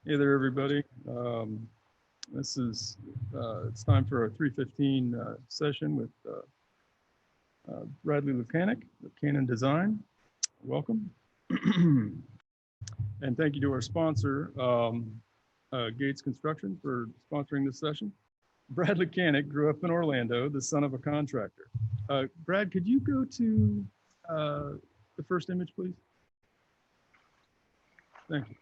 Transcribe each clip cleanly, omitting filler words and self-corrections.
Hey there, everybody. This is, it's time for our 3:15 session with Bradley Lukanic of Canon Design. Welcome. And thank you to our sponsor, Gates Construction, for sponsoring this session. Brad Lukanic grew up in Orlando, the son of a contractor. Brad, could you go to the first image, please? Thank you.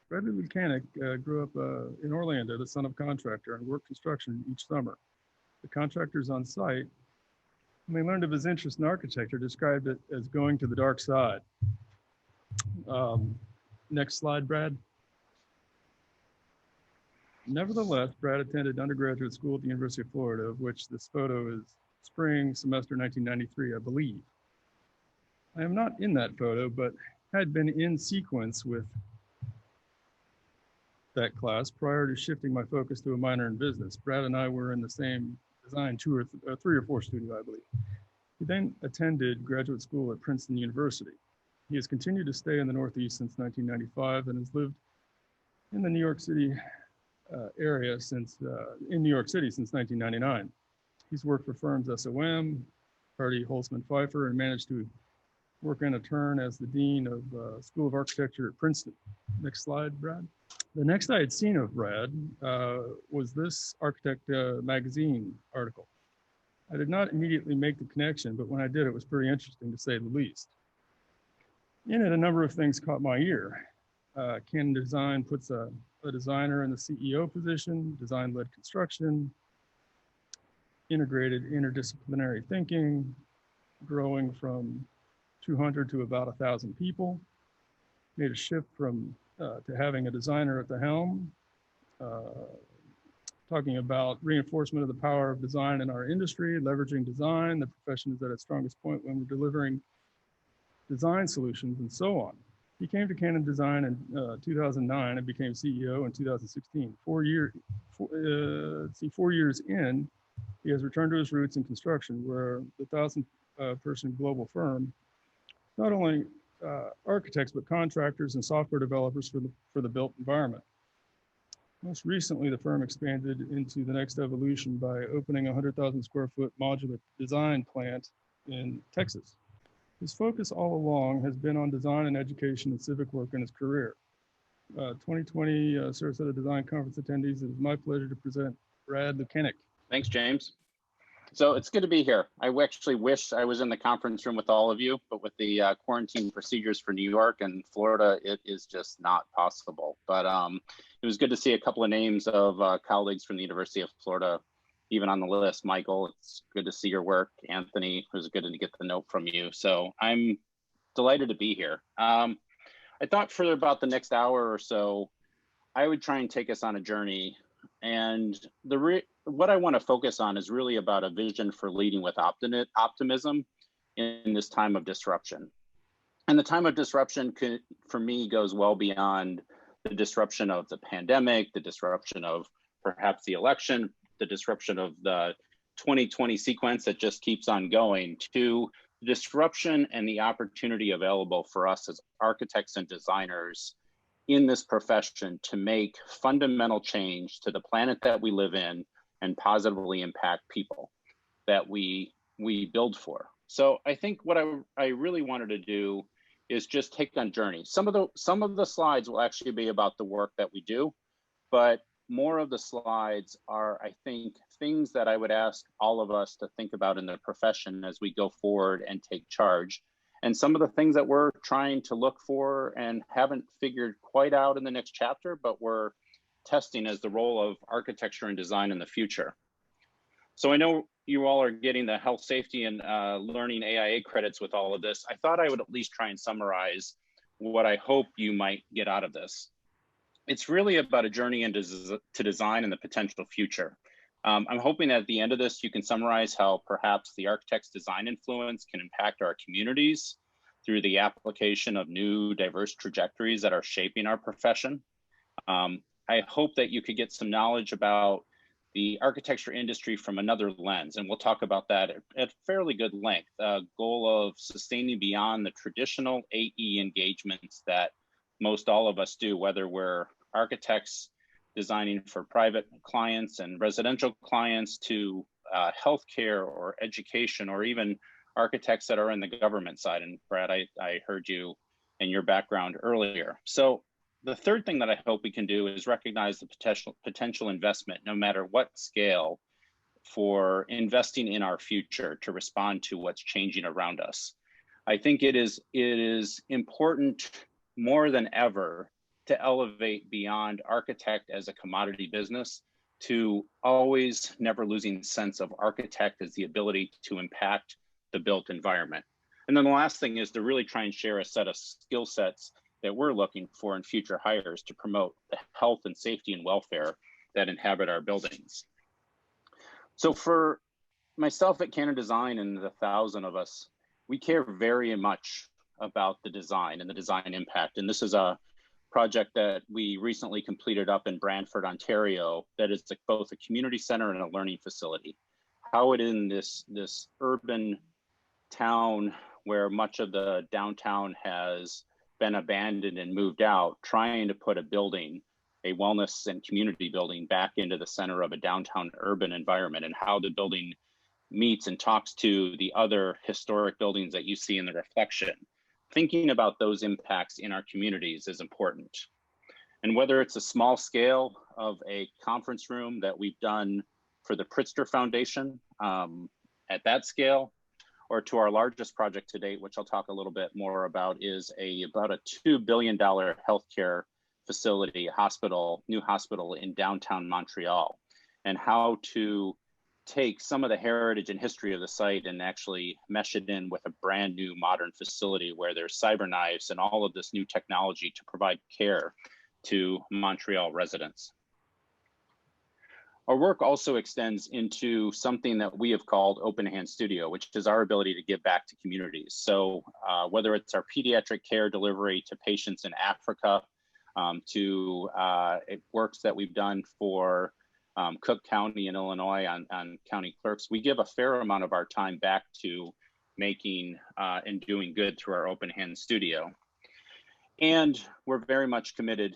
Bradley Lukanic grew up in Orlando, the son of a contractor, and worked construction each summer. The contractors on site, when they learned of his interest in architecture, described it as going to the dark side. Next slide, Brad. Nevertheless, Brad attended undergraduate school at the University of Florida, of which this photo is spring semester 1993, I believe. I am not in that photo, but had been in sequence with that class prior to shifting my focus to a minor in business. Brad and I were in the same design 3 or 4 studio, I believe. He then attended graduate school at Princeton University. He has continued to stay in the Northeast since 1995 and has lived in the New York City area since 1999. He's worked for firms SOM, Hardy, Holzman, Pfeiffer, and managed to work in a turn as the Dean of School of Architecture at Princeton. Next slide, Brad. The next I had seen of Brad was this Architect magazine article. I did not immediately make the connection, but when I did, it was pretty interesting to say the least. In it, a number of things caught my ear. Canon Design puts a designer in the CEO position, design-led construction, integrated interdisciplinary thinking, growing from 200 to about 1,000 people, made a shift from to having a designer at the helm, talking about reinforcement of the power of design in our industry, leveraging design. The profession is at its strongest point when we're delivering design solutions and so on. He came to Canon Design in 2009 and became CEO in 2016. 4 years in, he has returned to his roots in construction, where the 1,000-person global firm not only architects, but contractors and software developers for the built environment. Most recently, the firm expanded into the next evolution by opening a 100,000 square foot modular design plant in Texas. His focus all along has been on design and education and civic work in his career. 2020 Sarasota Design Conference attendees, it is my pleasure to present Brad Lukanic. Thanks, James. So it's good to be here. I actually wish I was in the conference room with all of you, but with the quarantine procedures for New York and Florida, it is just not possible. But it was good to see a couple of names of colleagues from the University of Florida, even on the list. Michael, it's good to see your work. Anthony, it was good to get the note from you. So I'm delighted to be here. I thought for about the next hour or so, I would try and take us on a journey. And what I want to focus on is really about a vision for leading with optimism in this time of disruption. And the time of disruption for me goes well beyond the disruption of the pandemic, the disruption of perhaps the election, the disruption of the 2020 sequence that just keeps on going, to the disruption and the opportunity available for us as architects and designers in this profession to make fundamental change to the planet that we live in and positively impact people that we build for. So I think what I really wanted to do is just take on journeys. Some of the slides will actually be about the work that we do, but more of the slides are, I think, things that I would ask all of us to think about in the profession as we go forward and take charge. And some of the things that we're trying to look for and haven't figured quite out in the next chapter, but we're testing as the role of architecture and design in the future. So I know you all are getting the health, safety, and learning AIA credits with all of this. I thought I would at least try and summarize what I hope you might get out of this. It's really about a journey into design and the potential future. I'm hoping at the end of this, you can summarize how perhaps the architect's design influence can impact our communities through the application of new diverse trajectories that are shaping our profession. I hope that you could get some knowledge about the architecture industry from another lens, and we'll talk about that at fairly good length. Goal of sustaining beyond the traditional AE engagements that most all of us do, whether we're architects designing for private clients and residential clients to healthcare or education, or even architects that are in the government side. And Brad, I heard you and your background earlier. So the third thing that I hope we can do is recognize the potential investment, no matter what scale, for investing in our future to respond to what's changing around us. I think it is important more than ever to elevate beyond architect as a commodity business to always never losing sense of architect as the ability to impact the built environment. And then the last thing is to really try and share a set of skill sets that we're looking for in future hires to promote the health and safety and welfare that inhabit our buildings. So for myself at Cannon Design and the 1,000 of us, we care very much about the design and the design impact. And this is a project that we recently completed up in Brantford, Ontario, that is both a community center and a learning facility. How it in this urban town where much of the downtown has been abandoned and moved out, trying to put a building, a wellness and community building, back into the center of a downtown urban environment, and how the building meets and talks to the other historic buildings that you see in the reflection. Thinking about those impacts in our communities is important. And whether it's a small scale of a conference room that we've done for the Pritzker Foundation at that scale, or to our largest project to date, which I'll talk a little bit more about, is about a $2 billion healthcare facility, new hospital in downtown Montreal, and how to take some of the heritage and history of the site and actually mesh it in with a brand new modern facility where there's cyber knives and all of this new technology to provide care to Montreal residents. Our work also extends into something that we have called Open Hand Studio, which is our ability to give back to communities. So whether it's our pediatric care delivery to patients in Africa, to works that we've done for Cook County in Illinois on county clerks, we give a fair amount of our time back to making and doing good through our Open Hand Studio. And we're very much committed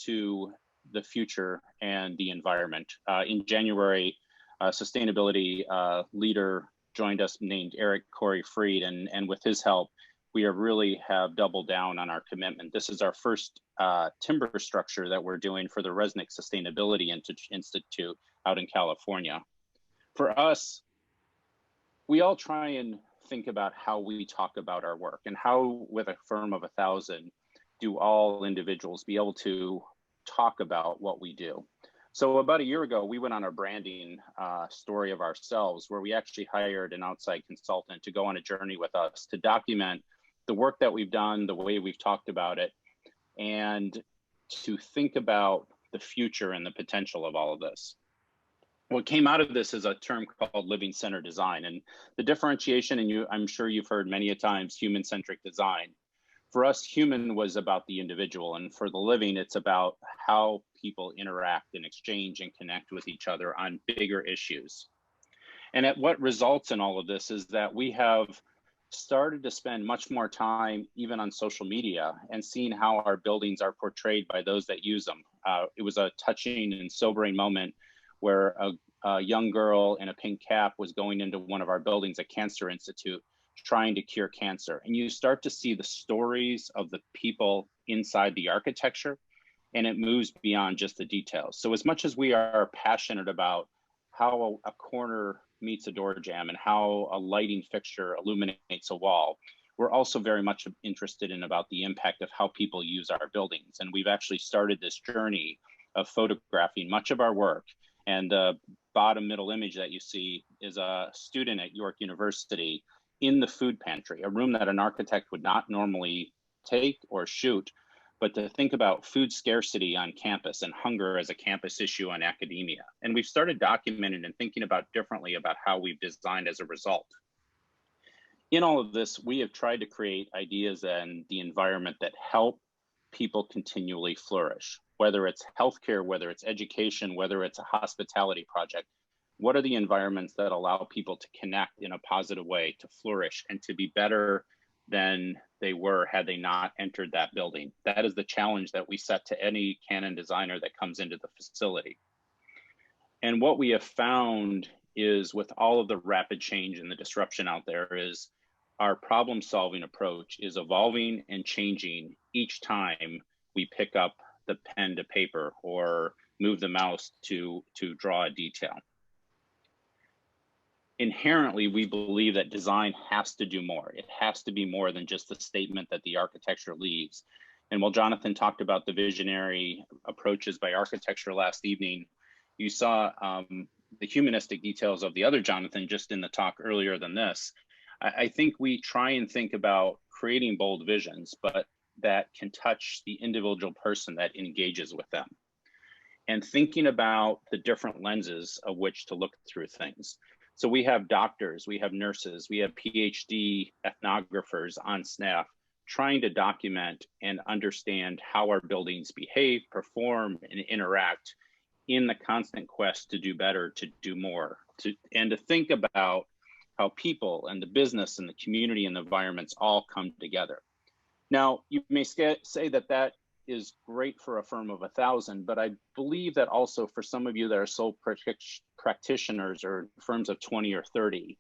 to the future and the environment. In January, a sustainability leader joined us named Eric Corey Freed, and with his help, we really have doubled down on our commitment. This is our first timber structure that we're doing for the Resnick Sustainability Institute out in California. For us, we all try and think about how we talk about our work, and how, with a firm of 1,000, do all individuals be able to talk about what we do. So about a year ago, we went on a branding story of ourselves, where we actually hired an outside consultant to go on a journey with us to document the work that we've done, the way we've talked about it, and to think about the future and the potential of all of this. What came out of this is a term called living centered design, and the differentiation, and I'm sure you've heard many a times, human-centric design. For us, human was about the individual, and for the living, it's about how people interact and exchange and connect with each other on bigger issues. And what results in all of this is that we have started to spend much more time even on social media and seeing how our buildings are portrayed by those that use them. It was a touching and sobering moment where a young girl in a pink cap was going into one of our buildings at Cancer Institute trying to cure cancer. And you start to see the stories of the people inside the architecture, and it moves beyond just the details. So as much as we are passionate about how a corner meets a door jamb and how a lighting fixture illuminates a wall, we're also very much interested in about the impact of how people use our buildings. And we've actually started this journey of photographing much of our work. And the bottom middle image that you see is a student at York University in the food pantry, a room that an architect would not normally take or shoot, but to think about food scarcity on campus and hunger as a campus issue on academia. And we've started documenting and thinking about differently about how we've designed as a result. In all of this, we have tried to create ideas and the environment that help people continually flourish, whether it's healthcare, whether it's education, whether it's a hospitality project. What are the environments that allow people to connect in a positive way, to flourish, and to be better than they were had they not entered that building. That is the challenge that we set to any Canon designer that comes into the facility. And what we have found is, with all of the rapid change and the disruption out there, is our problem solving approach is evolving and changing each time we pick up the pen to paper or move the mouse to draw a detail. Inherently, we believe that design has to do more. It has to be more than just the statement that the architecture leaves. And while Jonathan talked about the visionary approaches by architecture last evening, you saw the humanistic details of the other Jonathan just in the talk earlier than this. I think we try and think about creating bold visions, but that can touch the individual person that engages with them. And thinking about the different lenses of which to look through things. So we have doctors, we have nurses, we have PhD ethnographers on staff trying to document and understand how our buildings behave, perform, and interact in the constant quest to do better, to do more, and to think about how people and the business and the community and the environments all come together. Now, you may say that that is great for a firm of 1,000, but I believe that also for some of you that are sole practitioners or firms of 20 or 30,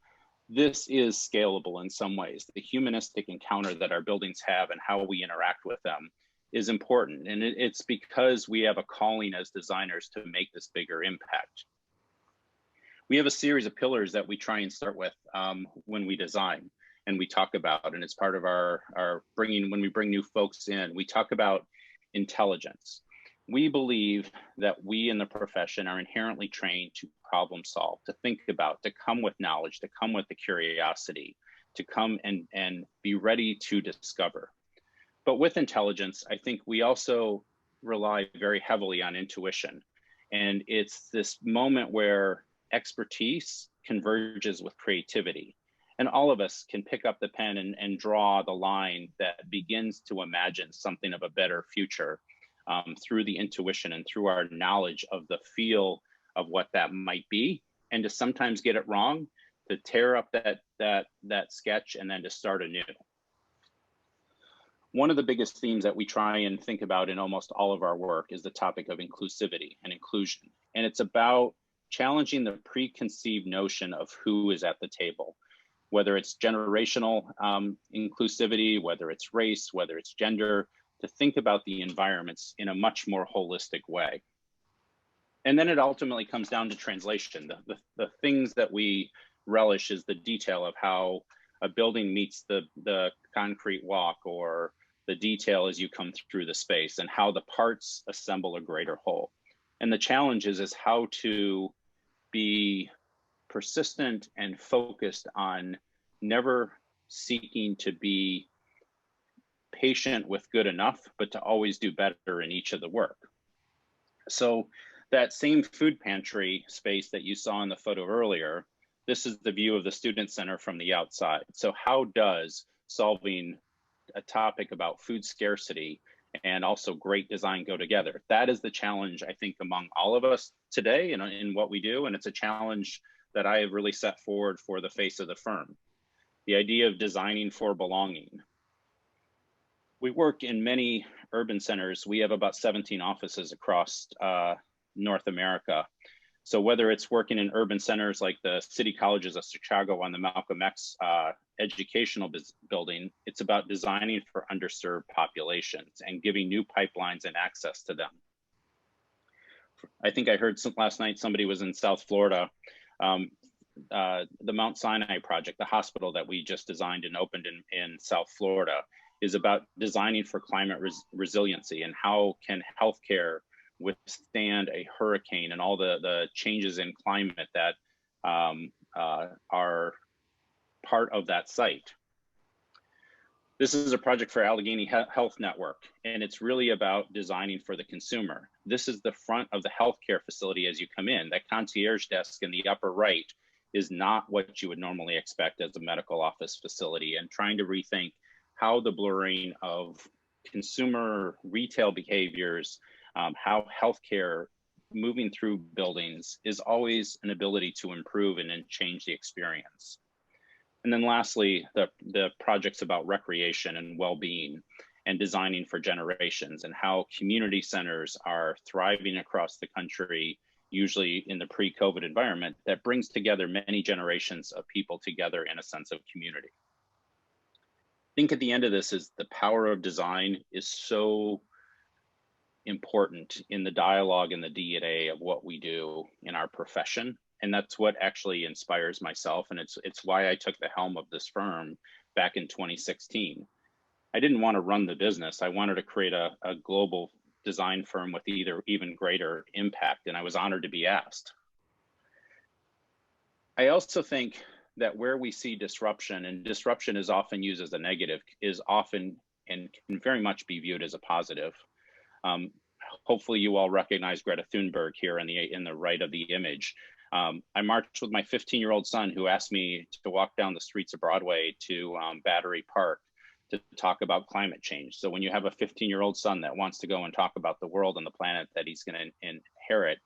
this is scalable in some ways. The humanistic encounter that our buildings have and how we interact with them is important. And it's because we have a calling as designers to make this bigger impact. We have a series of pillars that we try and start with when we design and we talk about, and it's part of our when we bring new folks in, we talk about intelligence. We believe that we in the profession are inherently trained to problem solve, to think about, to come with knowledge, to come with the curiosity, to come and be ready to discover. But with intelligence, I think we also rely very heavily on intuition. And it's this moment where expertise converges with creativity. And all of us can pick up the pen and draw the line that begins to imagine something of a better future through the intuition and through our knowledge of the feel of what that might be, and to sometimes get it wrong, to tear up that sketch and then to start anew. One of the biggest themes that we try and think about in almost all of our work is the topic of inclusivity and inclusion. And it's about challenging the preconceived notion of who is at the table, whether it's generational inclusivity, whether it's race, whether it's gender, to think about the environments in a much more holistic way. And then it ultimately comes down to translation. The things that we relish is the detail of how a building meets the concrete walk, or the detail as you come through the space, and how the parts assemble a greater whole. And the challenge is how to be persistent and focused on never seeking to be patient with good enough, but to always do better in each of the work. So that same food pantry space that you saw in the photo earlier, this is the view of the student center from the outside. So how does solving a topic about food scarcity and also great design go together? That is the challenge, I think, among all of us today in what we do. And it's a challenge that I have really set forward for the face of the firm. The idea of designing for belonging. We work in many urban centers. We have about 17 offices across North America. So whether it's working in urban centers like the City Colleges of Chicago on the Malcolm X educational building, it's about designing for underserved populations and giving new pipelines and access to them. I think I heard last night somebody was in South Florida. The Mount Sinai project, the hospital that we just designed and opened in South Florida, is about designing for climate resiliency and how can healthcare withstand a hurricane and all the changes in climate that are part of that site. This is a project for Allegheny Health Network, and it's really about designing for the consumer. This is the front of the healthcare facility as you come in. That concierge desk in the upper right is not what you would normally expect as a medical office facility, and trying to rethink how the blurring of consumer retail behaviors, how healthcare moving through buildings is always an ability to improve and then change the experience. And then lastly, the projects about recreation and well-being and designing for generations, and how community centers are thriving across the country, usually in the pre-COVID environment, that brings together many generations of people together in a sense of community. I think at the end of this is the power of design is so important in the dialogue and the DNA of what we do in our profession. And that's what actually inspires myself. And it's why I took the helm of this firm back in 2016. I didn't want to run the business. I wanted to create a global design firm with even greater impact. And I was honored to be asked. I also think that where we see disruption, and disruption is often used as a negative, is often and can very much be viewed as a positive. Hopefully you all recognize Greta Thunberg here in the right of the image. I marched with my 15-year-old son, who asked me to walk down the streets of Broadway to Battery Park to talk about climate change. So when you have a 15-year-old son that wants to go and talk about the world and the planet that he's going to inherit,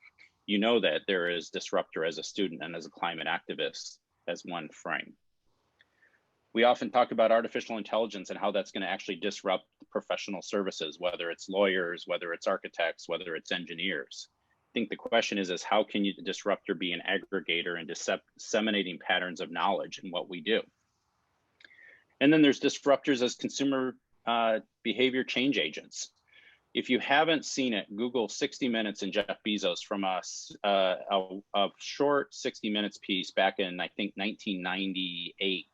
you know that there is disruptor as a student and as a climate activist as one frame. We often talk about artificial intelligence and how that's going to actually disrupt professional services, whether it's lawyers, whether it's architects, whether it's engineers. I think the question is how can you, the disruptor, be an aggregator and disseminating patterns of knowledge in what we do? And then there's disruptors as consumer behavior change agents. If you haven't seen it, Google 60 Minutes and Jeff Bezos from a short 60 Minutes piece back in, I think, 1998.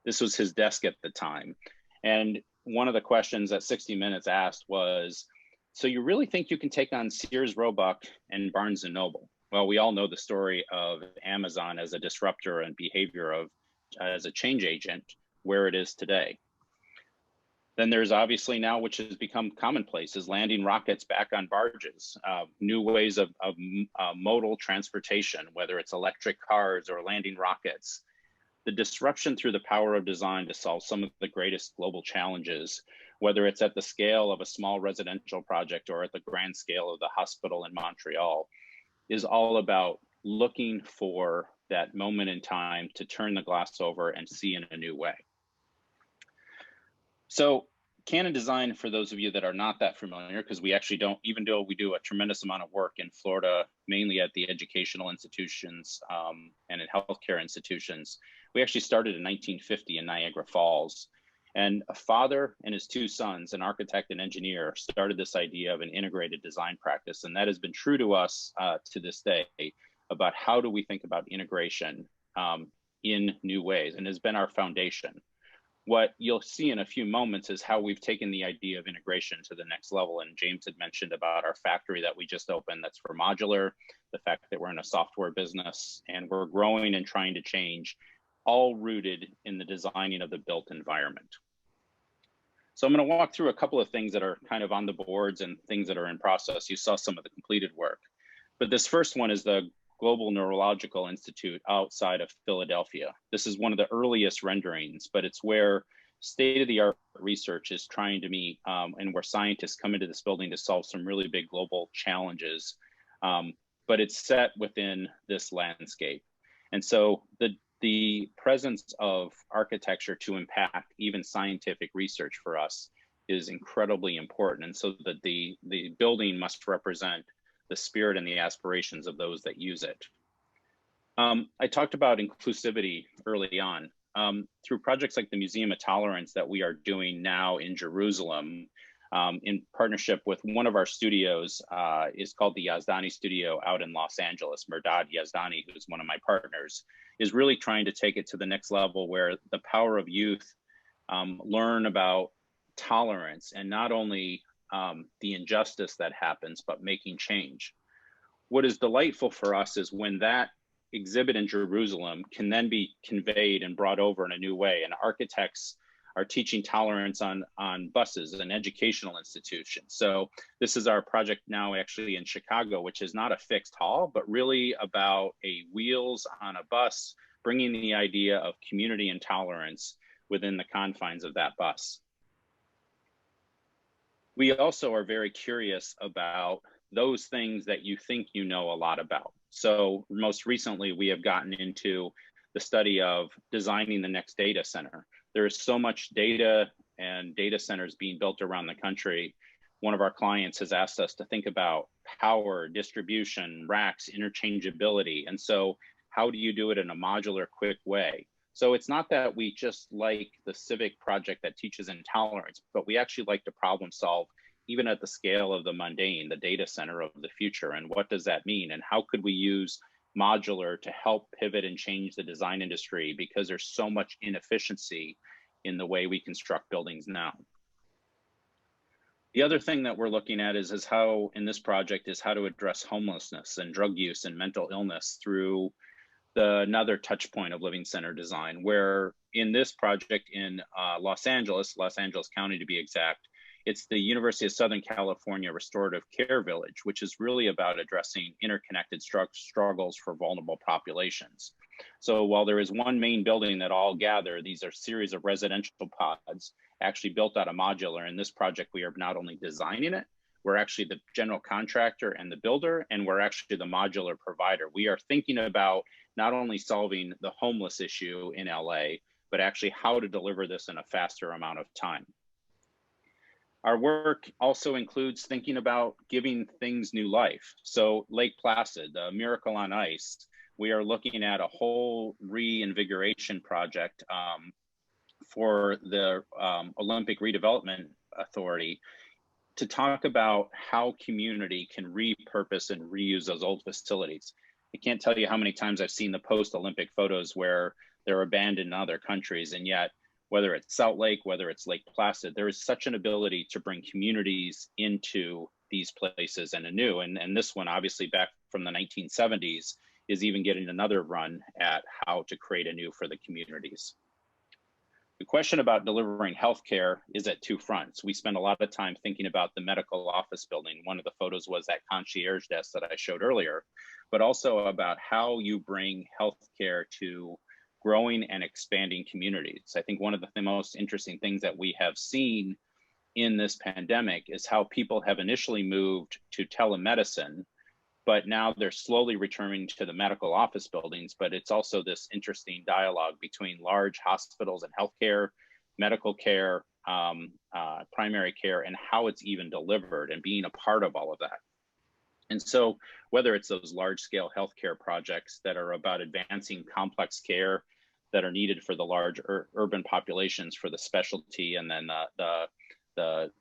This was his desk at the time. And one of the questions that 60 Minutes asked was, so you really think you can take on Sears, Roebuck, and Barnes & Noble? Well, we all know the story of Amazon as a disruptor and behavior as a change agent, where it is today. Then there's obviously now, which has become commonplace, is landing rockets back on barges, new ways of modal transportation, whether it's electric cars or landing rockets. The disruption through the power of design to solve some of the greatest global challenges, whether it's at the scale of a small residential project or at the grand scale of the hospital in Montreal, is all about looking for that moment in time to turn the glass over and see in a new way. So canon design, for those of you that are not that familiar, because we actually don't, even though we do a tremendous amount of work in Florida, mainly at the educational institutions and in healthcare institutions, we actually started in 1950 in Niagara Falls. And a father and his two sons, an architect and engineer, started this idea of an integrated design practice. And that has been true to us to this day, about how do we think about integration in new ways, and has been our foundation. What you'll see in a few moments is how we've taken the idea of integration to the next level. And James had mentioned about our factory that we just opened that's for modular, the fact that we're in a software business and we're growing and trying to change, all rooted in the designing of the built environment. So I'm going to walk through a couple of things that are kind of on the boards and things that are in process. You saw some of the completed work, but this first one is the Global Neurological Institute outside of Philadelphia. This is one of the earliest renderings, but it's where state-of-the-art research is trying to meet and where scientists come into this building to solve some really big global challenges. But it's set within this landscape. And so the presence of architecture to impact even scientific research for us is incredibly important. And so that the building must represent the spirit and the aspirations of those that use it. I talked about inclusivity early on. Through projects like the Museum of Tolerance that we are doing now in Jerusalem, in partnership with one of our studios, is called the Yazdani Studio out in Los Angeles. Mehrdad Yazdani, who's one of my partners, is really trying to take it to the next level where the power of youth learn about tolerance, and not only the injustice that happens, but making change. What is delightful for us is when that exhibit in Jerusalem can then be conveyed and brought over in a new way, and architects are teaching tolerance on buses and educational institutions. So this is our project now actually in Chicago, which is not a fixed hall, but really about a wheels on a bus, bringing the idea of community and tolerance within the confines of that bus. We also are very curious about those things that you think you know a lot about. So most recently, we have gotten into the study of designing the next data center. There is so much data and data centers being built around the country. One of our clients has asked us to think about power, distribution, racks, interchangeability. And so how do you do it in a modular, quick way? So it's not that we just like the civic project that teaches intolerance, but we actually like to problem solve even at the scale of the mundane, the data center of the future. And what does that mean? And how could we use modular to help pivot and change the design industry, because there's so much inefficiency in the way we construct buildings now. The other thing that we're looking at is how, in this project, is how to address homelessness and drug use and mental illness through another touch point of living center design, where in this project in Los Angeles County to be exact, it's the University of Southern California Restorative Care Village, which is really about addressing interconnected struggles for vulnerable populations. So while there is one main building that all gather, these are a series of residential pods actually built out of modular. In this project, we are not only designing it, we're actually the general contractor and the builder, and we're actually the modular provider. We are thinking about not only solving the homeless issue in LA, but actually how to deliver this in a faster amount of time. Our work also includes thinking about giving things new life. So Lake Placid, the Miracle on Ice, we are looking at a whole reinvigoration project for the Olympic Redevelopment Authority to talk about how community can repurpose and reuse those old facilities. I can't tell you how many times I've seen the post-Olympic photos where they're abandoned in other countries, and yet whether it's Salt Lake, whether it's Lake Placid, there is such an ability to bring communities into these places and anew. And this one, obviously back from the 1970s, is even getting another run at how to create anew for the communities. The question about delivering healthcare is at two fronts. We spend a lot of time thinking about the medical office building. One of the photos was that concierge desk that I showed earlier, but also about how you bring healthcare to growing and expanding communities. I think one of the most interesting things that we have seen in this pandemic is how people have initially moved to telemedicine, but now they're slowly returning to the medical office buildings. But it's also this interesting dialogue between large hospitals and healthcare, medical care, primary care, and how it's even delivered and being a part of all of that. And so whether it's those large scale healthcare projects that are about advancing complex care that are needed for the large urban populations for the specialty, and then the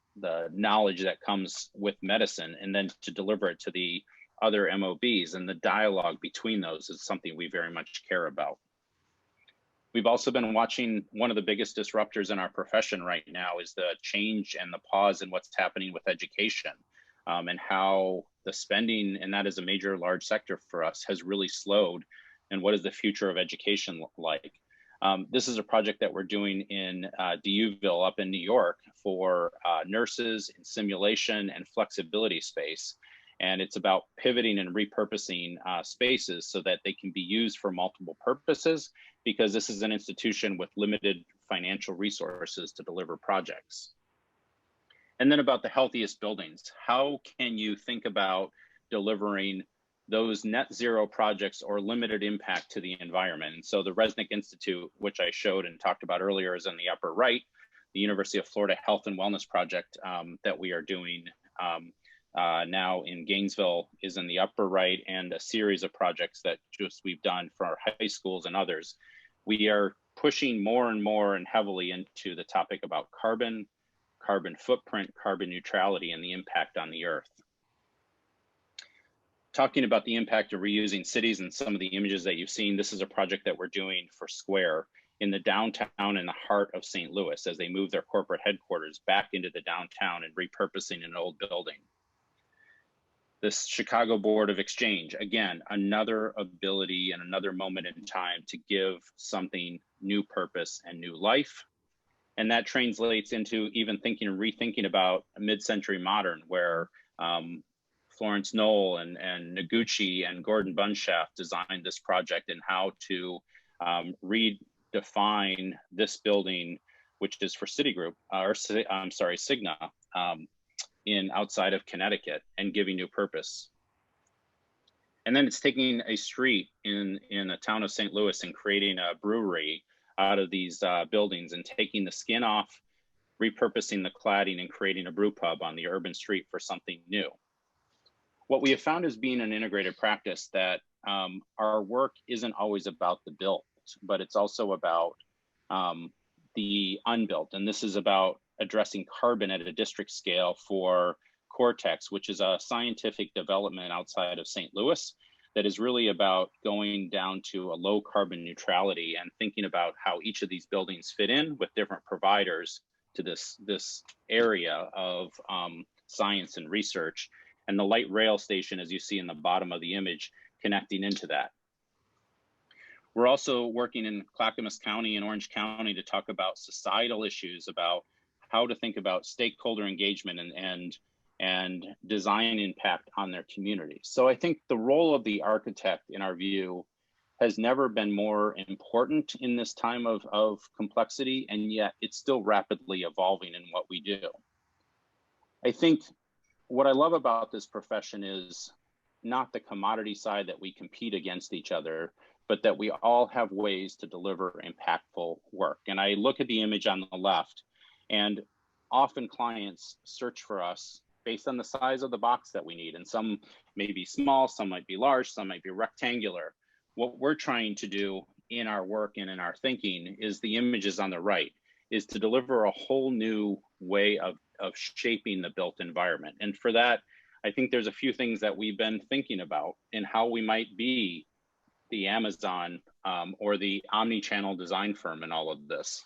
knowledge that comes with medicine, and then to deliver it to the other MOBs, and the dialogue between those is something we very much care about. We've also been watching one of the biggest disruptors in our profession right now is the change and the pause in what's happening with education, and how the spending, and that is a major large sector for us, has really slowed. And what is the future of education like? This is a project that we're doing in Duville up in New York for nurses in simulation and flexibility space. And it's about pivoting and repurposing spaces so that they can be used for multiple purposes, because this is an institution with limited financial resources to deliver projects. And then about the healthiest buildings. How can you think about delivering those net zero projects or limited impact to the environment? And so the Resnick Institute, which I showed and talked about earlier, is in the upper right. The University of Florida Health and Wellness Project that we are doing now in Gainesville is in the upper right, and a series of projects that we've done for our high schools and others. We are pushing more and more and heavily into the topic about carbon footprint, carbon neutrality, and the impact on the earth. Talking about the impact of reusing cities and some of the images that you've seen, this is a project that we're doing for Square in the downtown in the heart of St. Louis as they move their corporate headquarters back into the downtown and repurposing an old building. This Chicago Board of Exchange, again, another ability and another moment in time to give something new purpose and new life. And that translates into even thinking and rethinking about a mid-century modern, where Florence Knoll and Noguchi and Gordon Bunshaft designed this project, and how to redefine this building, which is for Citigroup, Cigna, in outside of Connecticut, and giving new purpose. And then it's taking a street in a town of St. Louis and creating a brewery out of these buildings and taking the skin off, repurposing the cladding and creating a brew pub on the urban street for something new. What we have found is being an integrated practice that our work isn't always about the built, but it's also about the unbuilt. And this is about addressing carbon at a district scale for Cortex, which is a scientific development outside of St. Louis that is really about going down to a low carbon neutrality and thinking about how each of these buildings fit in with different providers to this area of science and research. And the light rail station, as you see in the bottom of the image, connecting into that. We're also working in Clackamas County and Orange County to talk about societal issues, about how to think about stakeholder engagement and design impact on their communities. So I think the role of the architect, in our view, has never been more important in this time of complexity, and yet it's still rapidly evolving in what we do. I think what I love about this profession is not the commodity side that we compete against each other, but that we all have ways to deliver impactful work. And I look at the image on the left, and often clients search for us based on the size of the box that we need. And some may be small, some might be large, some might be rectangular. What we're trying to do in our work and in our thinking is the images on the right, is to deliver a whole new way of shaping the built environment. And for that, I think there's a few things that we've been thinking about in how we might be the Amazon or the omni-channel design firm in all of this.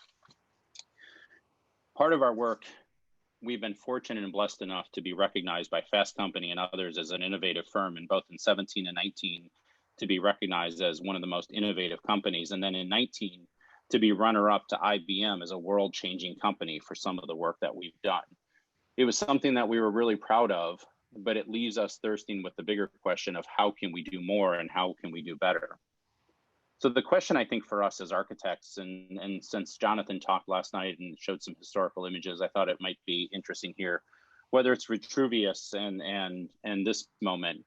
Part of our work, we've been fortunate and blessed enough to be recognized by Fast Company and others as an innovative firm, in both in 17 and 19 to be recognized as one of the most innovative companies. And then in 19 to be runner-up to IBM as a world-changing company for some of the work that we've done. It was something that we were really proud of, but it leaves us thirsting with the bigger question of how can we do more and how can we do better? So the question, I think, for us as architects, and since Jonathan talked last night and showed some historical images, I thought it might be interesting here, whether it's Vitruvius and this moment.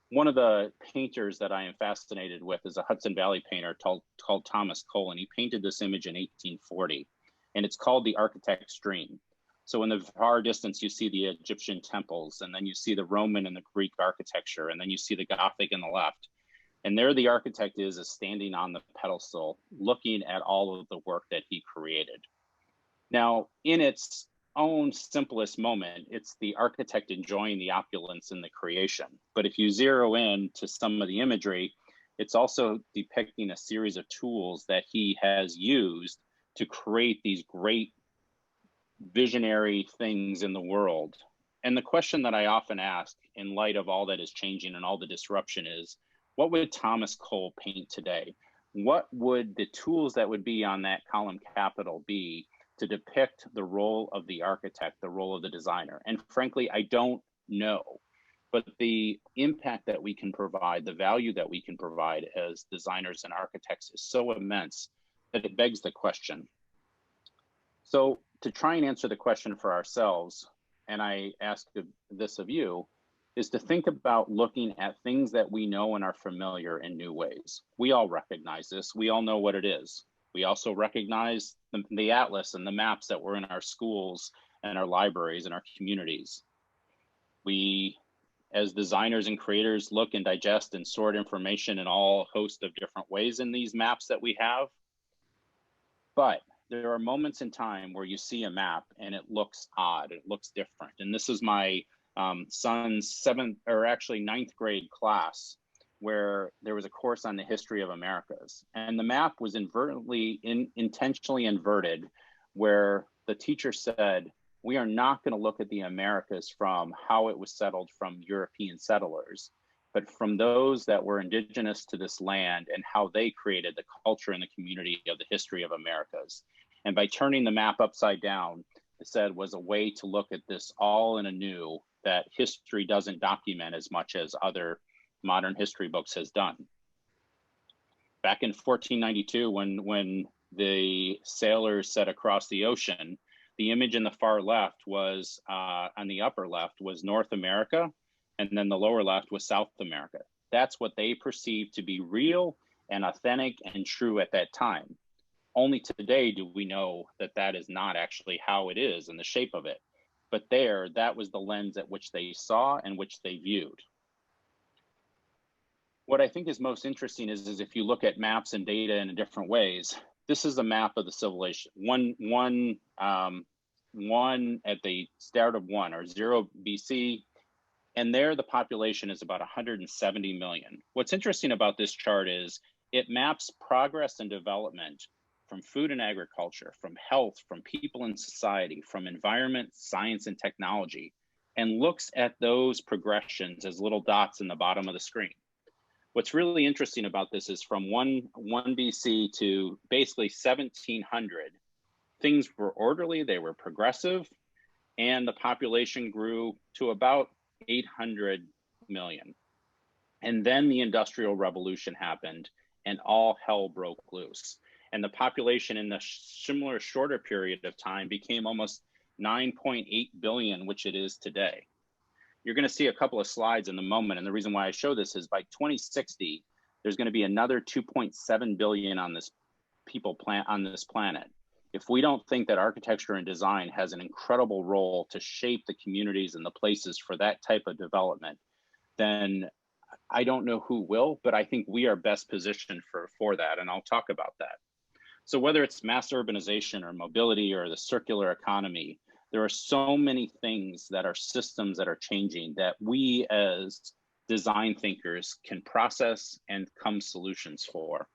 One of the painters that I am fascinated with is a Hudson Valley painter called Thomas Cole, and he painted this image in 1840, and it's called The Architect's Dream. So in the far distance, you see the Egyptian temples, and then you see the Roman and the Greek architecture, and then you see the Gothic in the left. And there the architect is standing on the pedestal, looking at all of the work that he created. Now, in its own simplest moment, it's the architect enjoying the opulence in the creation. But if you zero in to some of the imagery, it's also depicting a series of tools that he has used to create these great visionary things in the world. And the question that I often ask in light of all that is changing and all the disruption is, what would Thomas Cole paint today? What would the tools that would be on that column capital be to depict the role of the architect, the role of the designer? And frankly, I don't know, but the impact that we can provide, the value that we can provide as designers and architects is so immense that it begs the question. So to try and answer the question for ourselves, and I ask this of you, is to think about looking at things that we know and are familiar in new ways. We all recognize this. We all know what it is. We also recognize the atlas and the maps that were in our schools and our libraries and our communities. We, as designers and creators, look and digest and sort information in all host of different ways in these maps that we have. But there are moments in time where you see a map and it looks odd, it looks different. And this is my son's ninth grade class, where there was a course on the history of Americas, and the map was intentionally inverted, where the teacher said, we are not going to look at the Americas from how it was settled from European settlers, but from those that were indigenous to this land and how they created the culture and the community of the history of Americas. And by turning the map upside down, it said was a way to look at this all in anew, that history doesn't document as much as other modern history books has done. Back in 1492, when the sailors set across the ocean, the image in the far left was, on the upper left was North America, and then the lower left was South America. That's what they perceived to be real and authentic and true at that time. Only today do we know that that is not actually how it is and the shape of it. But there, that was the lens at which they saw and which they viewed. What I think is most interesting is if you look at maps and data in different ways, this is a map of the civilization. One at the start of 0 BC, and there the population is about 170 million. What's interesting about this chart is it maps progress and development from food and agriculture, from health, from people and society, from environment, science, and technology, and looks at those progressions as little dots in the bottom of the screen. What's really interesting about this is from 1 BC to basically 1700, things were orderly, they were progressive, and the population grew to about 800 million. And then the Industrial Revolution happened and all hell broke loose. And the population in the similar shorter period of time became almost 9.8 billion, which it is today. You're going to see a couple of slides in the moment. And the reason why I show this is by 2060, there's going to be another 2.7 billion on this planet. If we don't think that architecture and design has an incredible role to shape the communities and the places for that type of development, then I don't know who will, but I think we are best positioned for that. And I'll talk about that. So whether it's mass urbanization or mobility or the circular economy, there are so many things that are systems that are changing that we as design thinkers can process and come solutions for.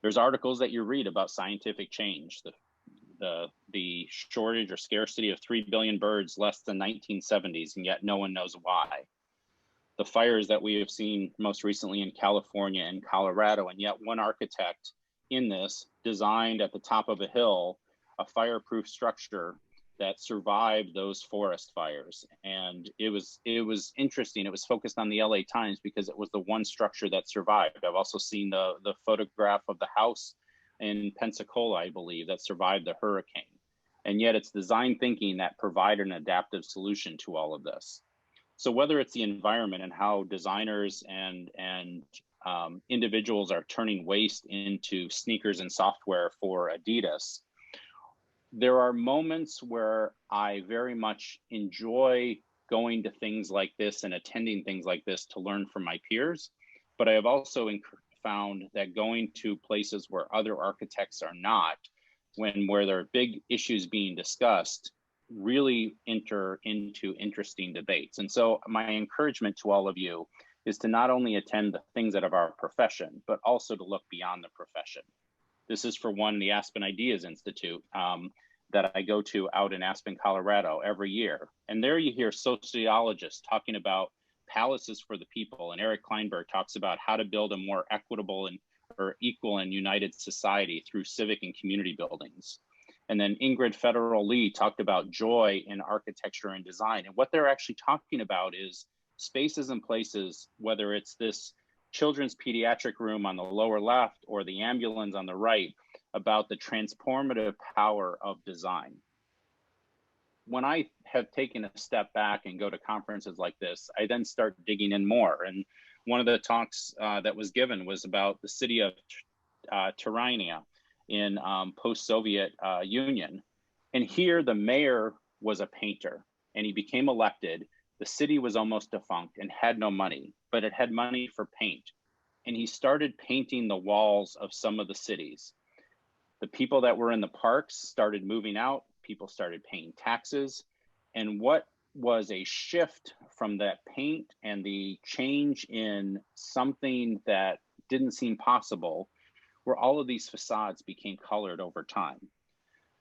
There's articles that you read about scientific change, the shortage or scarcity of 3 billion birds less than 1970s, and yet no one knows why. The fires that we have seen most recently in California and Colorado, and yet one architect in this designed at the top of a hill a fireproof structure that survived those forest fires. And it was interesting. It was focused on the LA Times because it was the one structure that survived. I've also seen the photograph of the house in Pensacola, I believe, that survived the hurricane. And yet it's design thinking that provided an adaptive solution to all of this. So whether it's the environment and how designers and individuals are turning waste into sneakers and software for Adidas, there are moments where I very much enjoy going to things like this and attending things like this to learn from my peers. But I have also found that going to places where other architects are not, where there are big issues being discussed, really enter into interesting debates. And so my encouragement to all of you is to not only attend the things that are our profession, but also to look beyond the profession. This is for one, the Aspen Ideas Institute that I go to out in Aspen, Colorado every year. And there you hear sociologists talking about palaces for the people. And Eric Kleinberg talks about how to build a more equitable or equal and united society through civic and community buildings. And then Ingrid Federal-Lee talked about joy in architecture and design. And what they're actually talking about is spaces and places, whether it's this children's pediatric room on the lower left or the ambulance on the right, about the transformative power of design. When I have taken a step back and go to conferences like this, I then start digging in more. And one of the talks that was given was about the city of Tirana in post-Soviet Union. And here the mayor was a painter and he became elected. The city was almost defunct and had no money, but it had money for paint. And he started painting the walls of some of the cities. The people that were in the parks started moving out, people started paying taxes. And what was a shift from that paint and the change in something that didn't seem possible, where all of these facades became colored over time.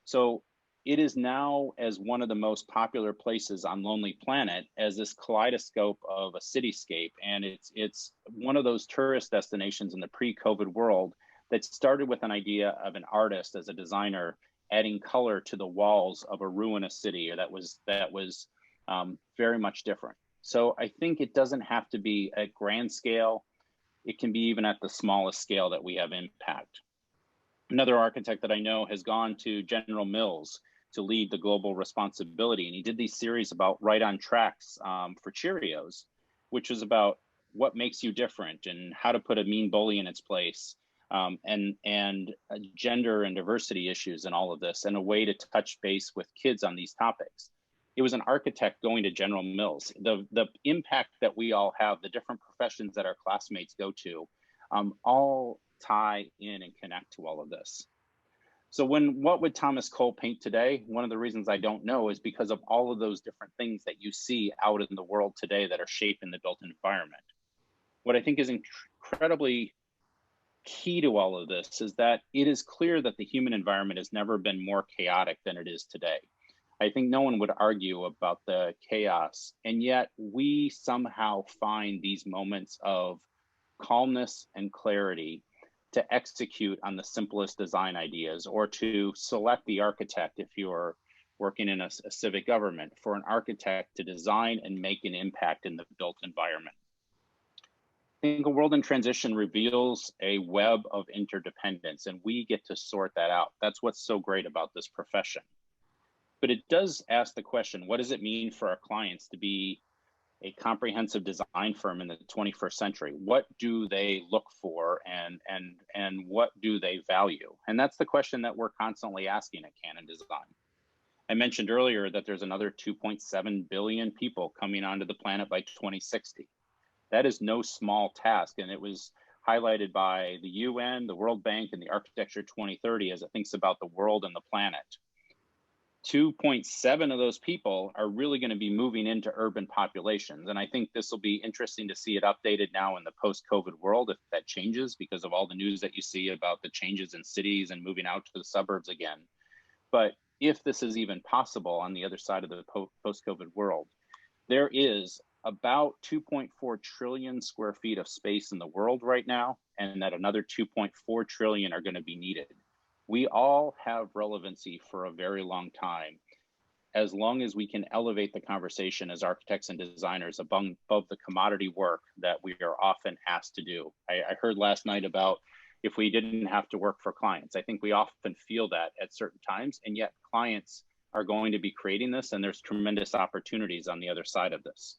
So it is now as one of the most popular places on Lonely Planet as this kaleidoscope of a cityscape. And it's one of those tourist destinations in the pre-COVID world that started with an idea of an artist as a designer adding color to the walls of a ruinous city that was very much different. So I think it doesn't have to be at grand scale. It can be even at the smallest scale that we have impact. Another architect that I know has gone to General Mills to lead the global responsibility. And he did these series about Right on Tracks for Cheerios, which was about what makes you different and how to put a mean bully in its place, and gender and diversity issues and all of this, and a way to touch base with kids on these topics. It was an architect going to General Mills. The impact that we all have, the different professions that our classmates go to, all tie in and connect to all of this. So what would Thomas Cole paint today? One of the reasons I don't know is because of all of those different things that you see out in the world today that are shaping the built environment. What I think is incredibly key to all of this is that it is clear that the human environment has never been more chaotic than it is today. I think no one would argue about the chaos, and yet we somehow find these moments of calmness and clarity to execute on the simplest design ideas, or to select the architect if you're working in a civic government, for an architect to design and make an impact in the built environment. I think a world in transition reveals a web of interdependence, and we get to sort that out. That's what's so great about this profession. But it does ask the question, what does it mean for our clients to be a comprehensive design firm in the 21st century? What do they look for, and what do they value? And that's the question that we're constantly asking at Canon Design. I mentioned earlier that there's another 2.7 billion people coming onto the planet by 2060. That is no small task, and it was highlighted by the UN, the World Bank, and the Architecture 2030 as it thinks about the world and the planet. 2.7 of those people are really going to be moving into urban populations. And I think this will be interesting to see it updated now in the post-COVID world, if that changes, because of all the news that you see about the changes in cities and moving out to the suburbs again. But if this is even possible on the other side of the post-COVID world, there is about 2.4 trillion square feet of space in the world right now, and that another 2.4 trillion are going to be needed. We all have relevancy for a very long time, as long as we can elevate the conversation as architects and designers above the commodity work that we are often asked to do. I heard last night about if we didn't have to work for clients. I think we often feel that at certain times, and yet clients are going to be creating this, and there's tremendous opportunities on the other side of this.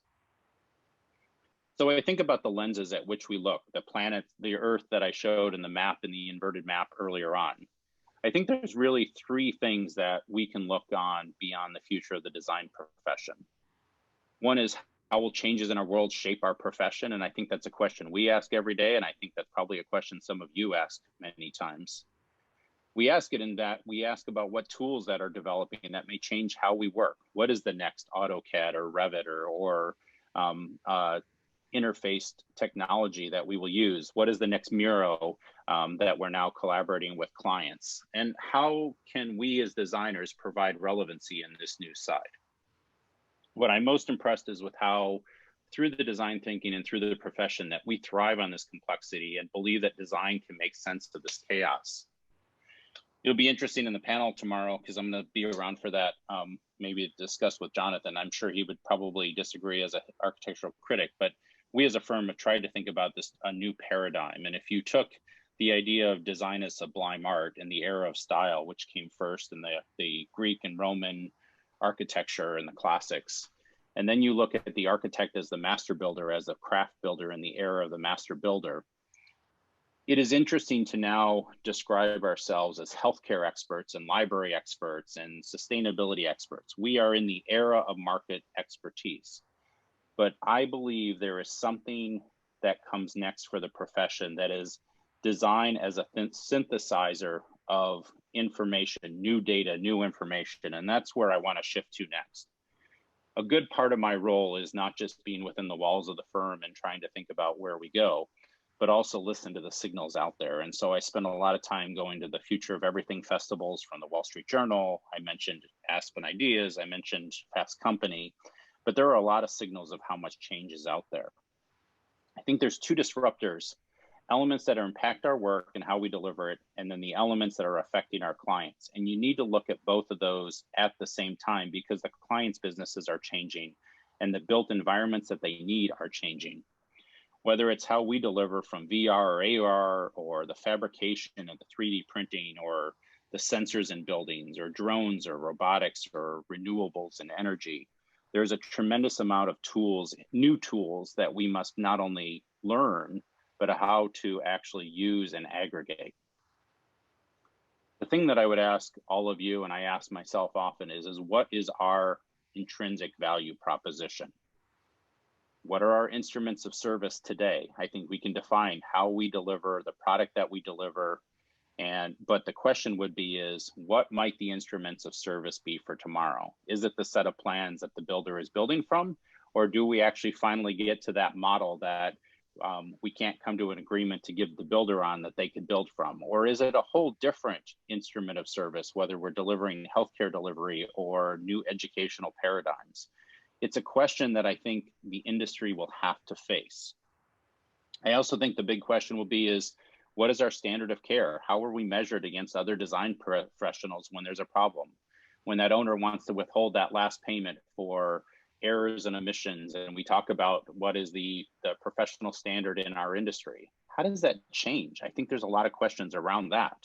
So I think about the lenses at which we look, the planet, the Earth that I showed in the map, in the inverted map earlier on. I think there's really three things that we can look on beyond the future of the design profession. One is, how will changes in our world shape our profession? And I think that's a question we ask every day, and I think that's probably a question some of you ask many times. We ask it in that we ask about what tools that are developing that may change how we work. What is the next AutoCAD or Revit or interfaced technology that we will use? What is the next Miro that we're now collaborating with clients? And how can we as designers provide relevancy in this new side? What I'm most impressed is with how, through the design thinking and through the profession, that we thrive on this complexity and believe that design can make sense of this chaos. It'll be interesting in the panel tomorrow, because I'm going to be around for that, maybe discuss with Jonathan. I'm sure he would probably disagree as an architectural critic, but we as a firm have tried to think about this, a new paradigm. And if you took the idea of design as sublime art in the era of style, which came first in the Greek and Roman architecture and the classics, and then you look at the architect as the master builder, as a craft builder in the era of the master builder, it is interesting to now describe ourselves as healthcare experts and library experts and sustainability experts. We are in the era of market expertise. But I believe there is something that comes next for the profession, that is design as a synthesizer of information, new data, new information. And that's where I want to shift to next. A good part of my role is not just being within the walls of the firm and trying to think about where we go, but also listen to the signals out there. And so I spend a lot of time going to the Future of Everything festivals from the Wall Street Journal. I mentioned Aspen Ideas, I mentioned Fast Company. But there are a lot of signals of how much change is out there. I think there's two disruptors, elements that impact our work and how we deliver it, and then the elements that are affecting our clients. And you need to look at both of those at the same time, because the clients' businesses are changing and the built environments that they need are changing. Whether it's how we deliver from VR or AR, or the fabrication and the 3D printing, or the sensors in buildings, or drones, or robotics, or renewables and energy. there's a tremendous amount of tools, new tools that we must not only learn, but how to actually use and aggregate. The thing that I would ask all of you, and I ask myself often, is what is our intrinsic value proposition? What are our instruments of service today? I think we can define how we deliver the product that we deliver. But the question would be is, what might the instruments of service be for tomorrow? Is it the set of plans that the builder is building from? Or do we actually finally get to that model that we can't come to an agreement to give the builder on that they could build from? Or is it a whole different instrument of service, whether we're delivering healthcare delivery or new educational paradigms? It's a question that I think the industry will have to face. I also think the big question will be is, what is our standard of care? How are we measured against other design professionals when there's a problem? When that owner wants to withhold that last payment for errors and omissions, and we talk about what is the professional standard in our industry, how does that change? I think there's a lot of questions around that.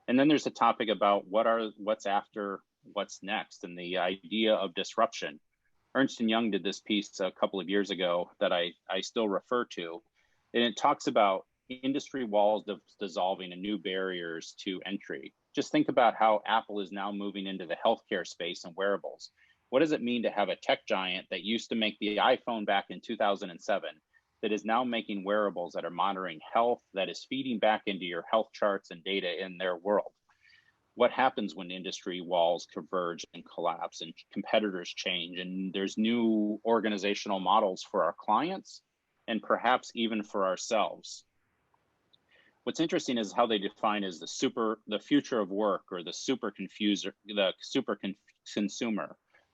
And then there's a topic about what's after, what's next, and the idea of disruption. Ernst & Young did this piece a couple of years ago that I still refer to, and it talks about industry walls dissolving and new barriers to entry. Just think about how Apple is now moving into the healthcare space and wearables. What does it mean to have a tech giant that used to make the iPhone back in 2007 that is now making wearables that are monitoring health, that is feeding back into your health charts and data in their world? What happens when industry walls converge and collapse and competitors change and there's new organizational models for our clients and perhaps even for ourselves? What's interesting is how they define as the future of work, or the super consumer.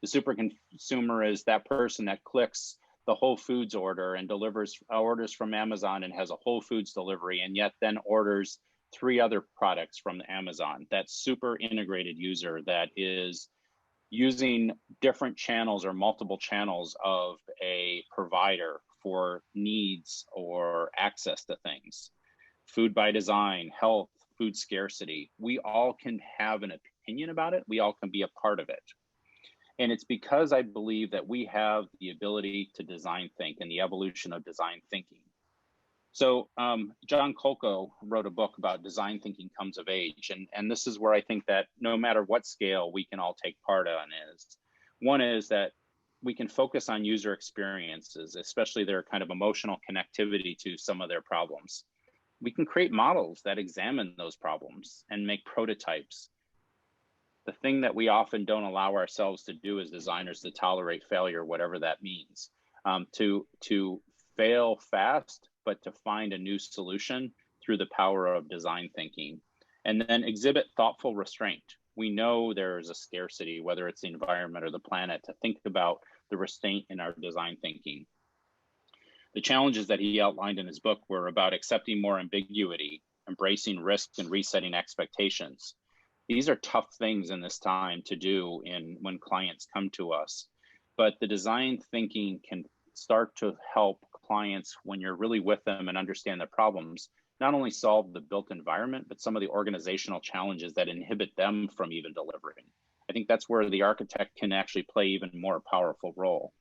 The super consumer is that person that clicks the Whole Foods order and orders from Amazon and has a Whole Foods delivery, and yet then orders 3 other products from Amazon. That super integrated user that is using different channels or multiple channels of a provider for needs or access to things. Food by design, health, food scarcity. We all can have an opinion about it. We all can be a part of it. And it's because I believe that we have the ability to design think and the evolution of design thinking. So John Kolko wrote a book about design thinking comes of age. And this is where I think that no matter what scale we can all take part on is. One is that we can focus on user experiences, especially their kind of emotional connectivity to some of their problems. We can create models that examine those problems and make prototypes. The thing that we often don't allow ourselves to do as designers to tolerate failure, whatever that means, to fail fast, but to find a new solution through the power of design thinking, and then exhibit thoughtful restraint. We know there is a scarcity, whether it's the environment or the planet, to think about the restraint in our design thinking. The challenges that he outlined in his book were about accepting more ambiguity, embracing risk, and resetting expectations. These are tough things in this time to do when clients come to us, but the design thinking can start to help clients when you're really with them and understand the problems, not only solve the built environment, but some of the organizational challenges that inhibit them from even delivering. I think that's where the architect can actually play even more powerful role.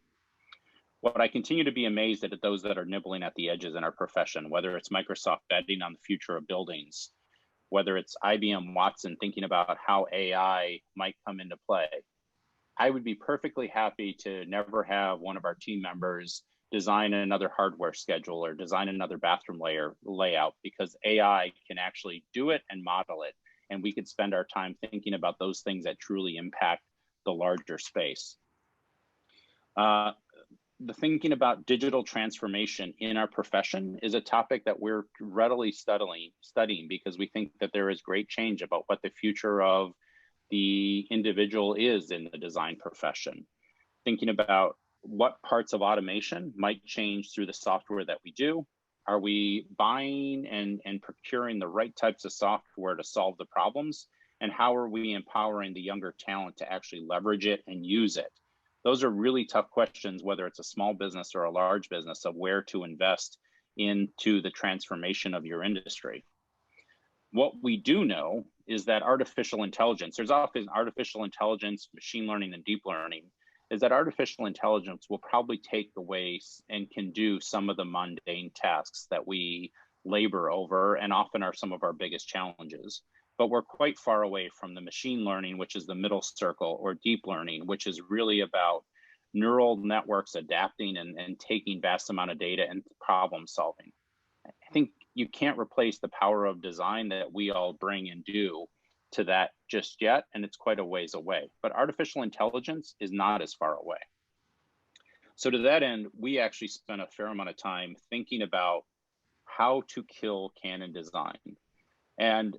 What I continue to be amazed at those that are nibbling at the edges in our profession, whether it's Microsoft betting on the future of buildings, whether it's IBM Watson thinking about how AI might come into play. I would be perfectly happy to never have one of our team members design another hardware schedule or design another bathroom layout, because AI can actually do it and model it. And we could spend our time thinking about those things that truly impact the larger space. The thinking about digital transformation in our profession is a topic that we're readily studying because we think that there is great change about what the future of the individual is in the design profession. Thinking about what parts of automation might change through the software that we do. Are we buying and procuring the right types of software to solve the problems? And how are we empowering the younger talent to actually leverage it and use it? Those are really tough questions, whether it's a small business or a large business, of where to invest into the transformation of your industry. What we do know is that artificial intelligence, there's often artificial intelligence, machine learning, and deep learning. is that artificial intelligence will probably take away and can do some of the mundane tasks that we labor over and often are some of our biggest challenges. But we're quite far away from the machine learning, which is the middle circle, or deep learning, which is really about neural networks adapting and taking vast amount of data and problem solving. I think you can't replace the power of design that we all bring and do to that just yet, and it's quite a ways away. But artificial intelligence is not as far away. So to that end, we actually spent a fair amount of time thinking about how to kill canon design. And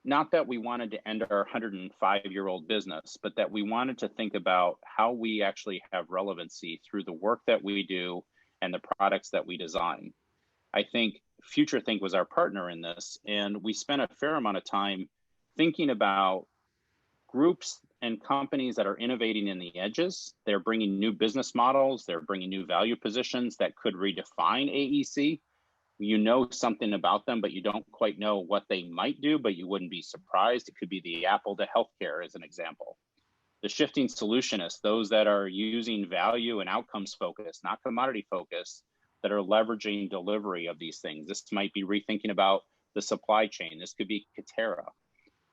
not that we wanted to end our 105-year-old business, but that we wanted to think about how we actually have relevancy through the work that we do and the products that we design. I think FutureThink was our partner in this, and we spent a fair amount of time thinking about groups and companies that are innovating in the edges. They're bringing new business models, they're bringing new value positions that could redefine AEC. You know something about them, but you don't quite know what they might do, but you wouldn't be surprised. It could be the Apple to healthcare as an example. The shifting solutionists, those that are using value and outcomes focus, not commodity focus, that are leveraging delivery of these things. This might be rethinking about the supply chain. This could be Katera.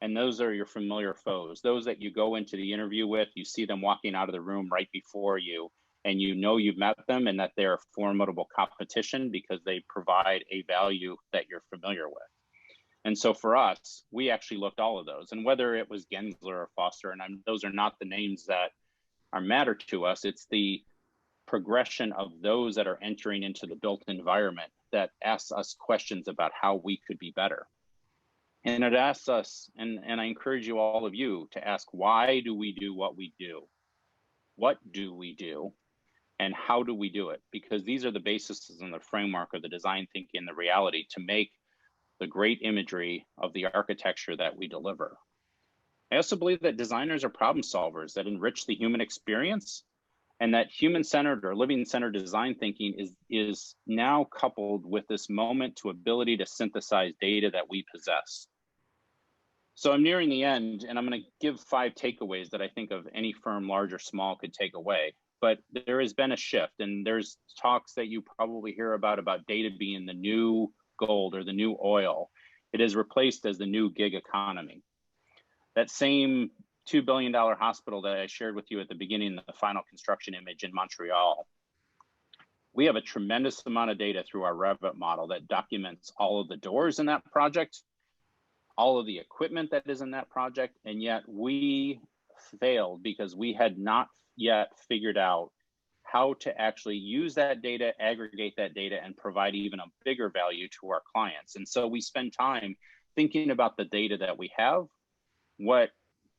And those are your familiar foes, those that you go into the interview with, you see them walking out of the room right before you, and you know you've met them and that they're formidable competition because they provide a value that you're familiar with. And so for us, we actually looked all of those. And whether it was Gensler or Foster, and those are not the names that are matter to us, it's the progression of those that are entering into the built environment that asks us questions about how we could be better. And it asks us, and I encourage you, all of you, to ask, why do we do what we do? What do we do? And how do we do it? Because these are the bases and the framework of the design thinking and the reality to make the great imagery of the architecture that we deliver. I also believe that designers are problem solvers that enrich the human experience, and that human-centered or living-centered design thinking is now coupled with this moment to ability to synthesize data that we possess. So I'm nearing the end, and I'm going to give 5 takeaways that I think of any firm, large or small, could take away. But there has been a shift, and there's talks that you probably hear about data being the new gold or the new oil. It is replaced as the new gig economy. That same $2 billion hospital that I shared with you at the beginning, the final construction image in Montreal, we have a tremendous amount of data through our Revit model that documents all of the doors in that project, all of the equipment that is in that project, and yet we failed because we had not yet figured out how to actually use that data, aggregate that data, and provide even a bigger value to our clients. And so we spend time thinking about the data that we have, what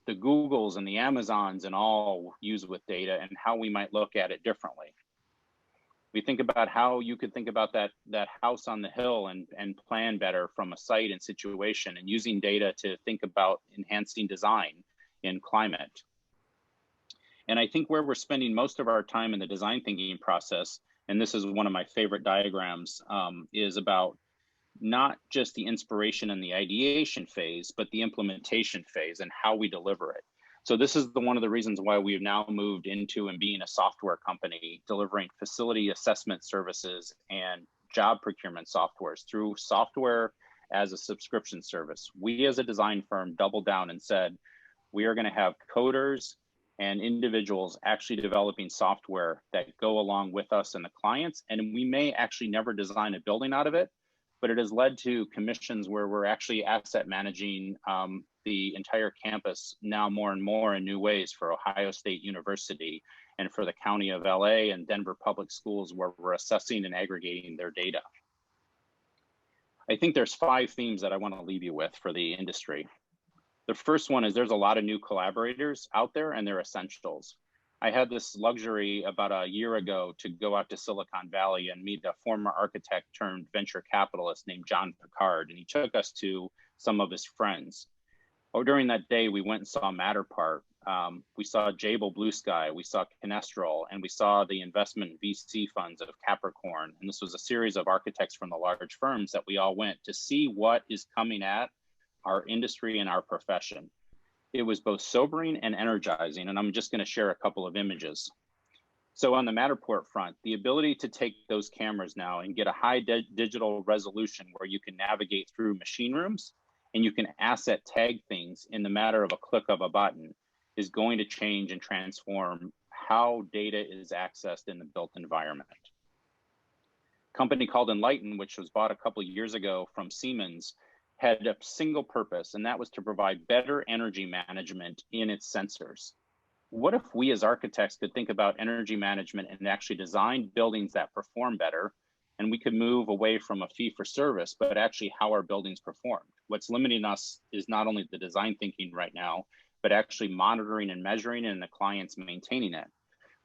the Googles and the Amazons and all use with data, and how we might look at it differently. We think about how you could think about that house on the hill and plan better from a site and situation, and using data to think about enhancing design in climate. And I think where we're spending most of our time in the design thinking process, and this is one of my favorite diagrams, is about not just the inspiration and the ideation phase, but the implementation phase and how we deliver it. So this is one of the reasons why we've now moved into and being a software company, delivering facility assessment services and job procurement softwares through software as a subscription service. We as a design firm doubled down and said, we are going to have coders and individuals actually developing software that go along with us and the clients. And we may actually never design a building out of it, but it has led to commissions where we're actually asset managing the entire campus now more and more in new ways for Ohio State University and for the County of LA and Denver Public Schools, where we're assessing and aggregating their data. I think there's 5 themes that I want to leave you with for the industry. The first one is there's a lot of new collaborators out there, and they're essentials. I had this luxury about a year ago to go out to Silicon Valley and meet a former architect turned venture capitalist named John Picard, and he took us to some of his friends. During that day, we went and saw Matterpart. We saw Jabil Blue Sky, we saw Canestrol, and we saw the investment VC funds of Capricorn. And this was a series of architects from the large firms that we all went to see what is coming at our industry and our profession. It was both sobering and energizing, and I'm just going to share a couple of images. So on the Matterport front, the ability to take those cameras now and get a high digital resolution where you can navigate through machine rooms and you can asset tag things in the matter of a click of a button is going to change and transform how data is accessed in the built environment. A company called Enlighten, which was bought a couple years ago from Siemens, had a single purpose, and that was to provide better energy management in its sensors. What if we as architects could think about energy management and actually design buildings that perform better, and we could move away from a fee for service, but actually how our buildings perform? What's limiting us is not only the design thinking right now, but actually monitoring and measuring and the clients maintaining it.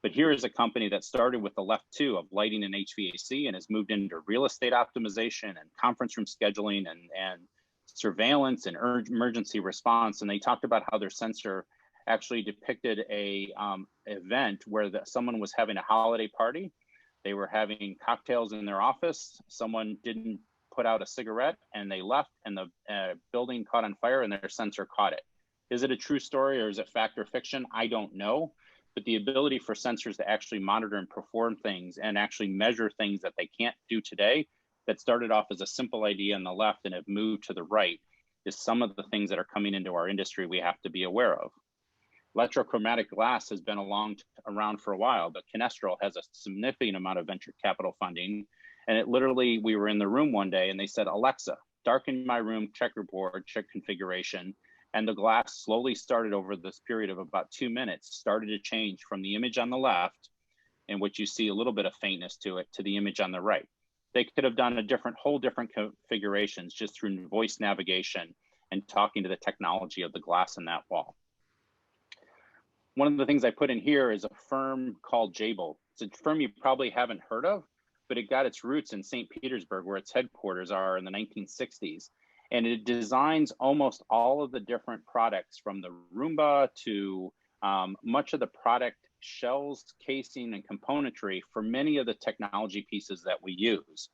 But here is a company that started with the left two of lighting and HVAC and has moved into real estate optimization and conference room scheduling and surveillance and emergency response. And they talked about how their sensor actually depicted a event where someone was having a holiday party. They were having cocktails in their office. Someone didn't put out a cigarette and they left, and the building caught on fire and their sensor caught it. Is it a true story or is it fact or fiction? I don't know. But the ability for sensors to actually monitor and perform things and actually measure things that they can't do today, that started off as a simple idea on the left and have moved to the right, is some of the things that are coming into our industry we have to be aware of. Electrochromatic glass has been around for a while, but Kenestrel has a significant amount of venture capital funding. And it literally, we were in the room one day and they said, Alexa, darken my room, checkerboard, check configuration. And the glass slowly started over this period of about 2 minutes, started to change from the image on the left, in which you see a little bit of faintness to it, to the image on the right. They could have done whole different configurations just through voice navigation and talking to the technology of the glass in that wall. One of the things I put in here is a firm called Jabil. It's a firm you probably haven't heard of, but it got its roots in St. Petersburg, where its headquarters are, in the 1960s. And it designs almost all of the different products, from the Roomba to much of the product shells, casing, and componentry for many of the technology pieces that we use.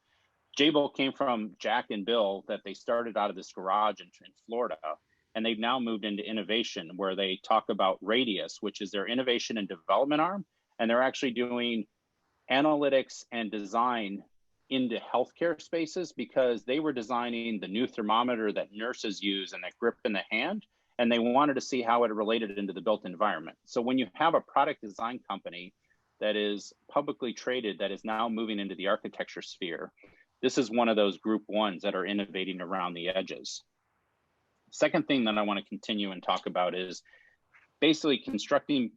Jabil came from Jack and Bill, that they started out of this garage in Florida. And they've now moved into innovation, where they talk about Radius, which is their innovation and development arm. And they're actually doing analytics and design into healthcare spaces, because they were designing the new thermometer that nurses use and that grip in the hand. And they wanted to see how it related into the built environment. So when you have a product design company that is publicly traded, that is now moving into the architecture sphere, this is one of those group ones that are innovating around the edges. Second thing that I want to continue and talk about is basically constructing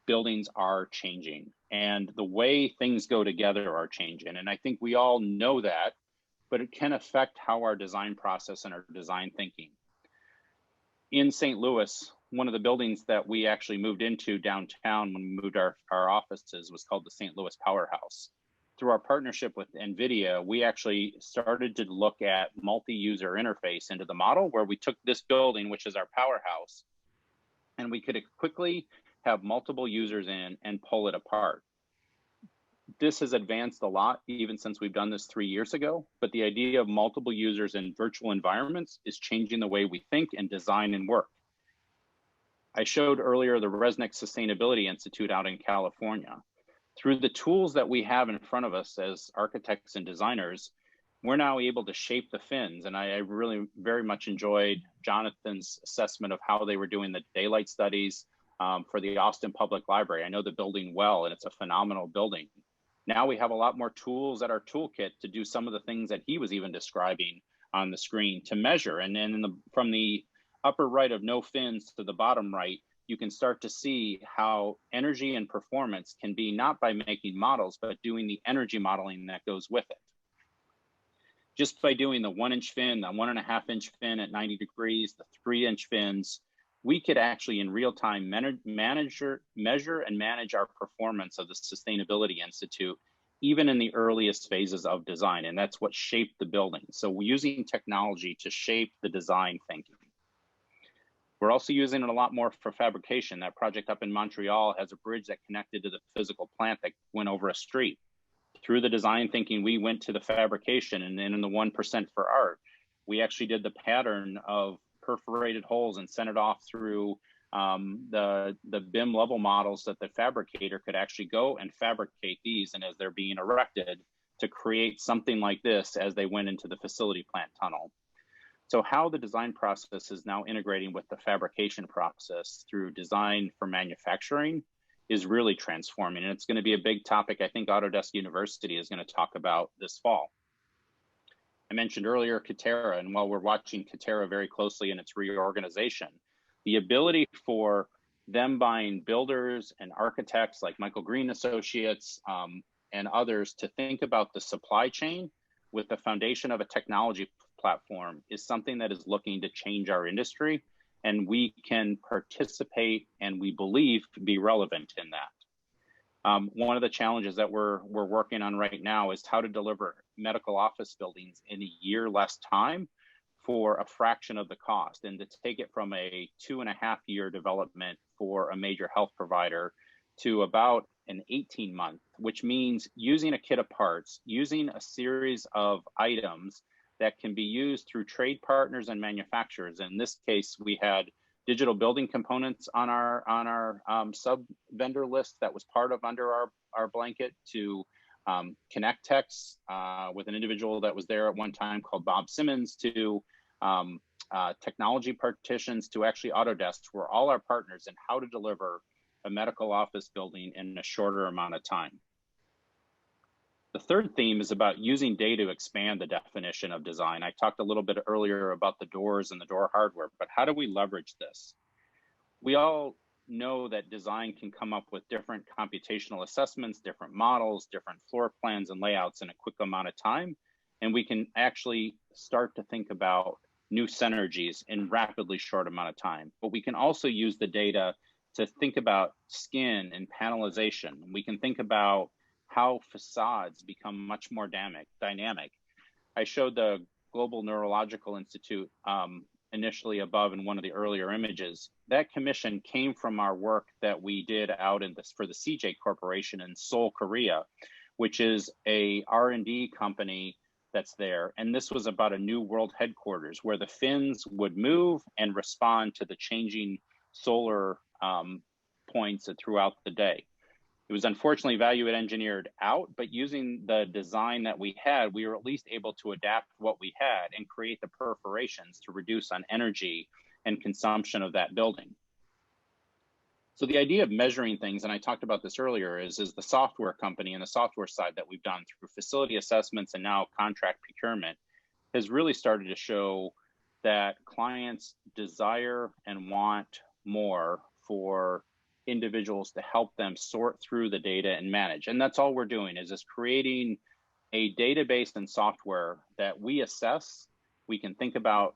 buildings are changing, and the way things go together are changing. And I think we all know that, but it can affect how our design process and our design thinking. In St. Louis, one of the buildings that we actually moved into downtown when we moved our offices was called the St. Louis Powerhouse. Through our partnership with NVIDIA, we actually started to look at multi-user interface into the model, where we took this building, which is our powerhouse, and we could quickly have multiple users in and pull it apart. This has advanced a lot, even since we've done this 3 years ago, but the idea of multiple users in virtual environments is changing the way we think and design and work. I showed earlier the Resnick Sustainability Institute out in California. Through the tools that we have in front of us as architects and designers, we're now able to shape the fins. And I really very much enjoyed Jonathan's assessment of how they were doing the daylight studies for the Austin Public Library. I know the building well, and it's a phenomenal building. Now we have a lot more tools at our toolkit to do some of the things that he was even describing on the screen to measure. And then from the upper right of no fins to the bottom right, you can start to see how energy and performance can be not by making models, but doing the energy modeling that goes with it. Just by doing the 1-inch fin, the 1.5-inch fin at 90 degrees, the 3-inch fins, we could actually in real time measure and manage our performance of the Sustainability Institute, even in the earliest phases of design. And that's what shaped the building. So we're using technology to shape the design thinking. We're also using it a lot more for fabrication. That project up in Montreal has a bridge that connected to the physical plant that went over a street. Through the design thinking, we went to the fabrication, and then in the 1% for art, we actually did the pattern of perforated holes and sent it off through the BIM level models that the fabricator could actually go and fabricate these, and as they're being erected, to create something like this as they went into the facility plant tunnel. So how the design process is now integrating with the fabrication process through design for manufacturing is really transforming. And it's going to be a big topic I think Autodesk University is going to talk about this fall. I mentioned earlier Katerra, and while we're watching Katerra very closely in its reorganization, the ability for them buying builders and architects like Michael Green Associates and others to think about the supply chain with the foundation of a technology platform is something that is looking to change our industry, and we can participate and we believe be relevant in that. One of the challenges that we're working on right now is how to deliver medical office buildings in a year less time for a fraction of the cost, and to take it from a 2.5-year development for a major health provider to about an 18-month, which means using a kit of parts, using a series of items that can be used through trade partners and manufacturers. In this case, we had digital building components on our sub vendor list that was part of under our blanket, to Connect Techs with an individual that was there at one time called Bob Simmons, to technology partitions, to actually Autodesk, were all our partners in how to deliver a medical office building in a shorter amount of time. The third theme is about using data to expand the definition of design. I talked a little bit earlier about the doors and the door hardware, but how do we leverage this? We all know that design can come up with different computational assessments, different models, different floor plans and layouts in a quick amount of time. And we can actually start to think about new synergies in rapidly short amount of time. But we can also use the data to think about skin and panelization. We can think about how facades become much more dynamic. I showed the Global Neurological Institute initially above in one of the earlier images. That commission came from our work that we did out in this for the CJ Corporation in Seoul, Korea, which is a R&D company that's there. And this was about a new world headquarters where the fins would move and respond to the changing solar points throughout the day. It was unfortunately value engineered out, but using the design that we had, we were at least able to adapt what we had and create the perforations to reduce on energy and consumption of that building. So the idea of measuring things, and I talked about this earlier, is the software company and the software side that we've done through facility assessments and now contract procurement has really started to show that clients desire and want more for individuals to help them sort through the data and manage. And that's all we're doing is creating a database and software that we assess. We can think about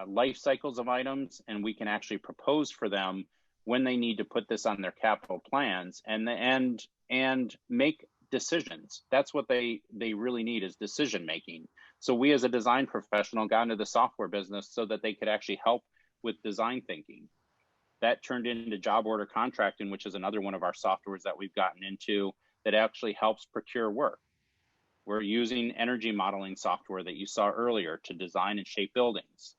life cycles of items, and we can actually propose for them when they need to put this on their capital plans and make decisions. That's what they really need, is decision making. So we as a design professional got into the software business so that they could actually help with design thinking. That turned into job order contracting, which is another one of our softwares that we've gotten into that actually helps procure work. We're using energy modeling software that you saw earlier to design and shape buildings.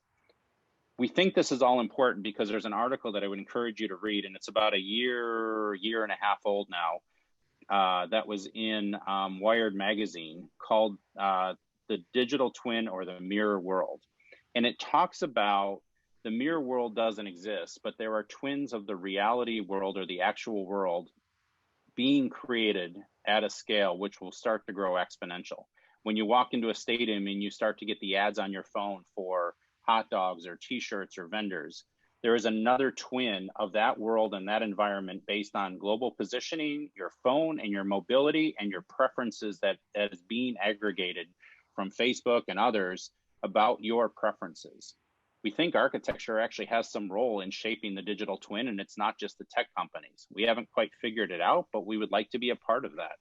We think this is all important because there's an article that I would encourage you to read, and it's about a year and a half old now, that was in Wired magazine, called The Digital Twin or the Mirror World. And it talks about the mirror world doesn't exist, but there are twins of the reality world or the actual world being created at a scale which will start to grow exponential. When you walk into a stadium and you start to get the ads on your phone for hot dogs or t-shirts or vendors, there is another twin of that world and that environment based on global positioning, your phone and your mobility and your preferences that is being aggregated from Facebook and others about your preferences. We think architecture actually has some role in shaping the digital twin, and it's not just the tech companies. We haven't quite figured it out, but we would like to be a part of that.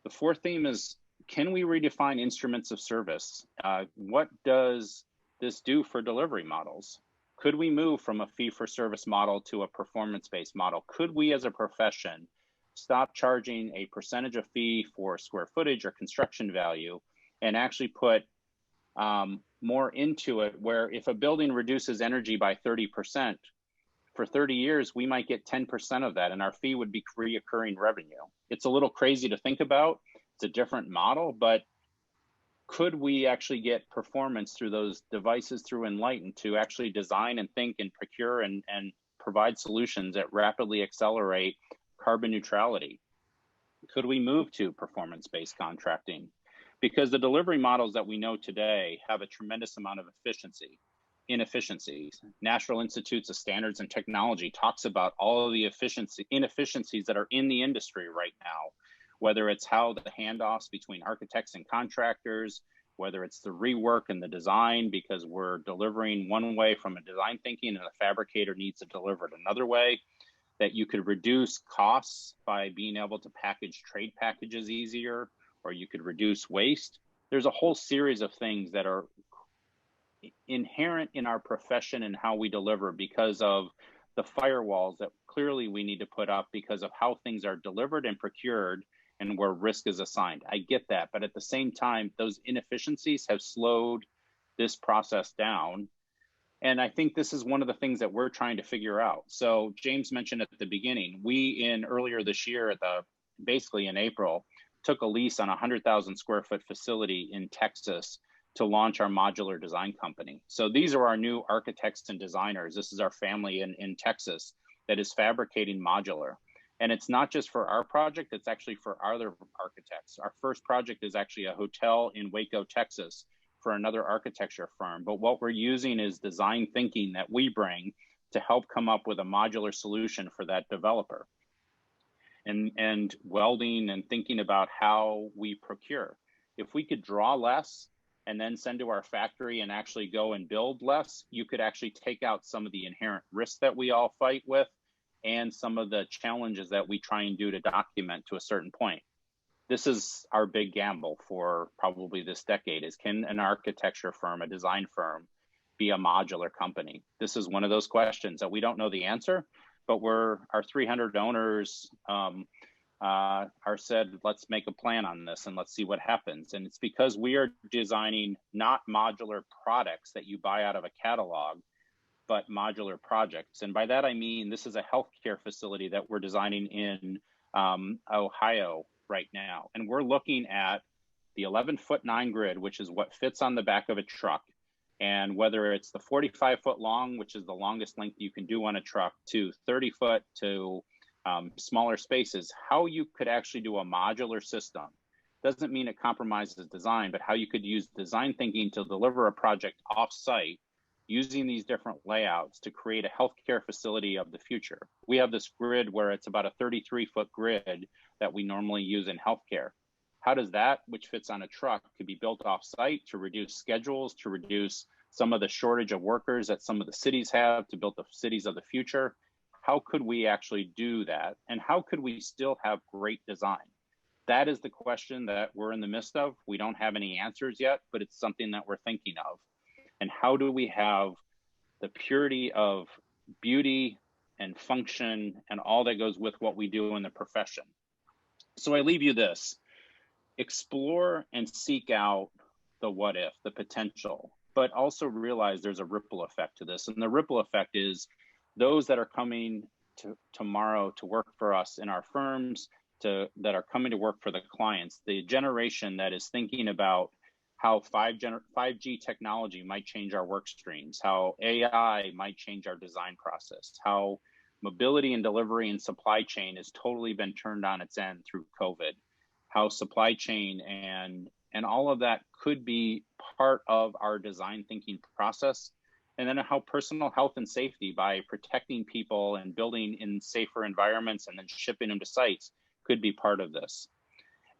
The fourth theme is, can we redefine instruments of service? What does this do for delivery models? Could we move from a fee-for-service model to a performance-based model? Could we as a profession stop charging a percentage of fee for square footage or construction value and actually put more into it, where if a building reduces energy by 30%, For 30 years, we might get 10% of that, and our fee would be reoccurring revenue. It's a little crazy to think about. It's a different model, but could we actually get performance through those devices through Enlighten to actually design and think and procure and provide solutions that rapidly accelerate carbon neutrality? Could we move to performance-based contracting? Because the delivery models that we know today have a tremendous amount of inefficiencies. National Institutes of Standards and Technology talks about all of the inefficiencies that are in the industry right now, whether it's how the handoffs between architects and contractors, whether it's the rework and the design because we're delivering one way from a design thinking and the fabricator needs to deliver it another way, that you could reduce costs by being able to package trade packages easier, or you could reduce waste. There's a whole series of things that are inherent in our profession and how we deliver because of the firewalls that clearly we need to put up because of how things are delivered and procured and where risk is assigned. I get that, but at the same time, those inefficiencies have slowed this process down. And I think this is one of the things that we're trying to figure out. So James mentioned at the beginning, we earlier this year basically in April, took a lease on a 100,000 square foot facility in Texas to launch our modular design company. So these are our new architects and designers. This is our family in Texas that is fabricating modular. And it's not just for our project, it's actually for other architects. Our first project is actually a hotel in Waco, Texas for another architecture firm. But what we're using is design thinking that we bring to help come up with a modular solution for that developer. And welding and thinking about how we procure. If we could draw less and then send to our factory and actually go and build less, you could actually take out some of the inherent risks that we all fight with and some of the challenges that we try and do to document to a certain point. This is our big gamble for probably this decade is, can an architecture firm, a design firm, be a modular company? This is one of those questions that we don't know the answer, but our 300 owners are said, let's make a plan on this and let's see what happens. And it's because we are designing not modular products that you buy out of a catalog, but modular projects. And by that, I mean, this is a healthcare facility that we're designing in Ohio right now. And we're looking at the 11'9" grid, which is what fits on the back of a truck. And whether it's the 45-foot long, which is the longest length you can do on a truck, to 30-foot to smaller spaces, how you could actually do a modular system. Doesn't mean it compromises design, but how you could use design thinking to deliver a project off-site using these different layouts to create a healthcare facility of the future. We have this grid where it's about a 33-foot grid that we normally use in healthcare. How does that, which fits on a truck, could be built off-site to reduce schedules, to reduce some of the shortage of workers that some of the cities have to build the cities of the future? How could we actually do that? And how could we still have great design? That is the question that we're in the midst of. We don't have any answers yet, but it's something that we're thinking of. And how do we have the purity of beauty and function and all that goes with what we do in the profession? So I leave you this. Explore and seek out the what if, the potential, but also realize there's a ripple effect to this. And the ripple effect is those that are coming tomorrow to work for us in our firms, that are coming to work for the clients, the generation that is thinking about how 5G technology might change our work streams, how AI might change our design process, how mobility and delivery and supply chain has totally been turned on its end through COVID, how supply chain and all of that could be part of our design thinking process. And then how personal health and safety by protecting people and building in safer environments and then shipping them to sites could be part of this.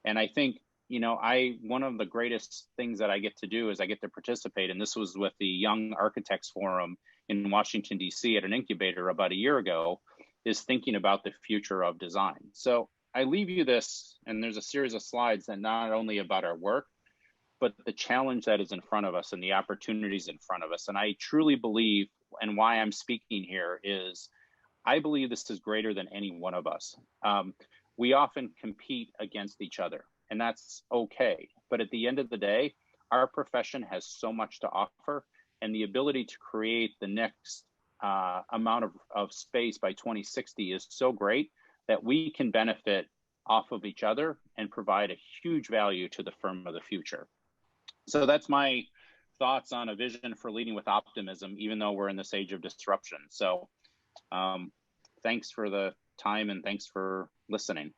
And I think, one of the greatest things that I get to do is I get to participate. And this was with the Young Architects Forum in Washington, D.C. at an incubator about a year ago, is thinking about the future of design. So I leave you this, and there's a series of slides that not only about our work, but the challenge that is in front of us and the opportunities in front of us. And I truly believe, and why I'm speaking here is, I believe this is greater than any one of us. We often compete against each other, and that's okay. But at the end of the day, our profession has so much to offer, and the ability to create the next amount of space by 2060 is so great that we can benefit off of each other and provide a huge value to the firm of the future. So that's my thoughts on a vision for leading with optimism, even though we're in this age of disruption. So thanks for the time and thanks for listening.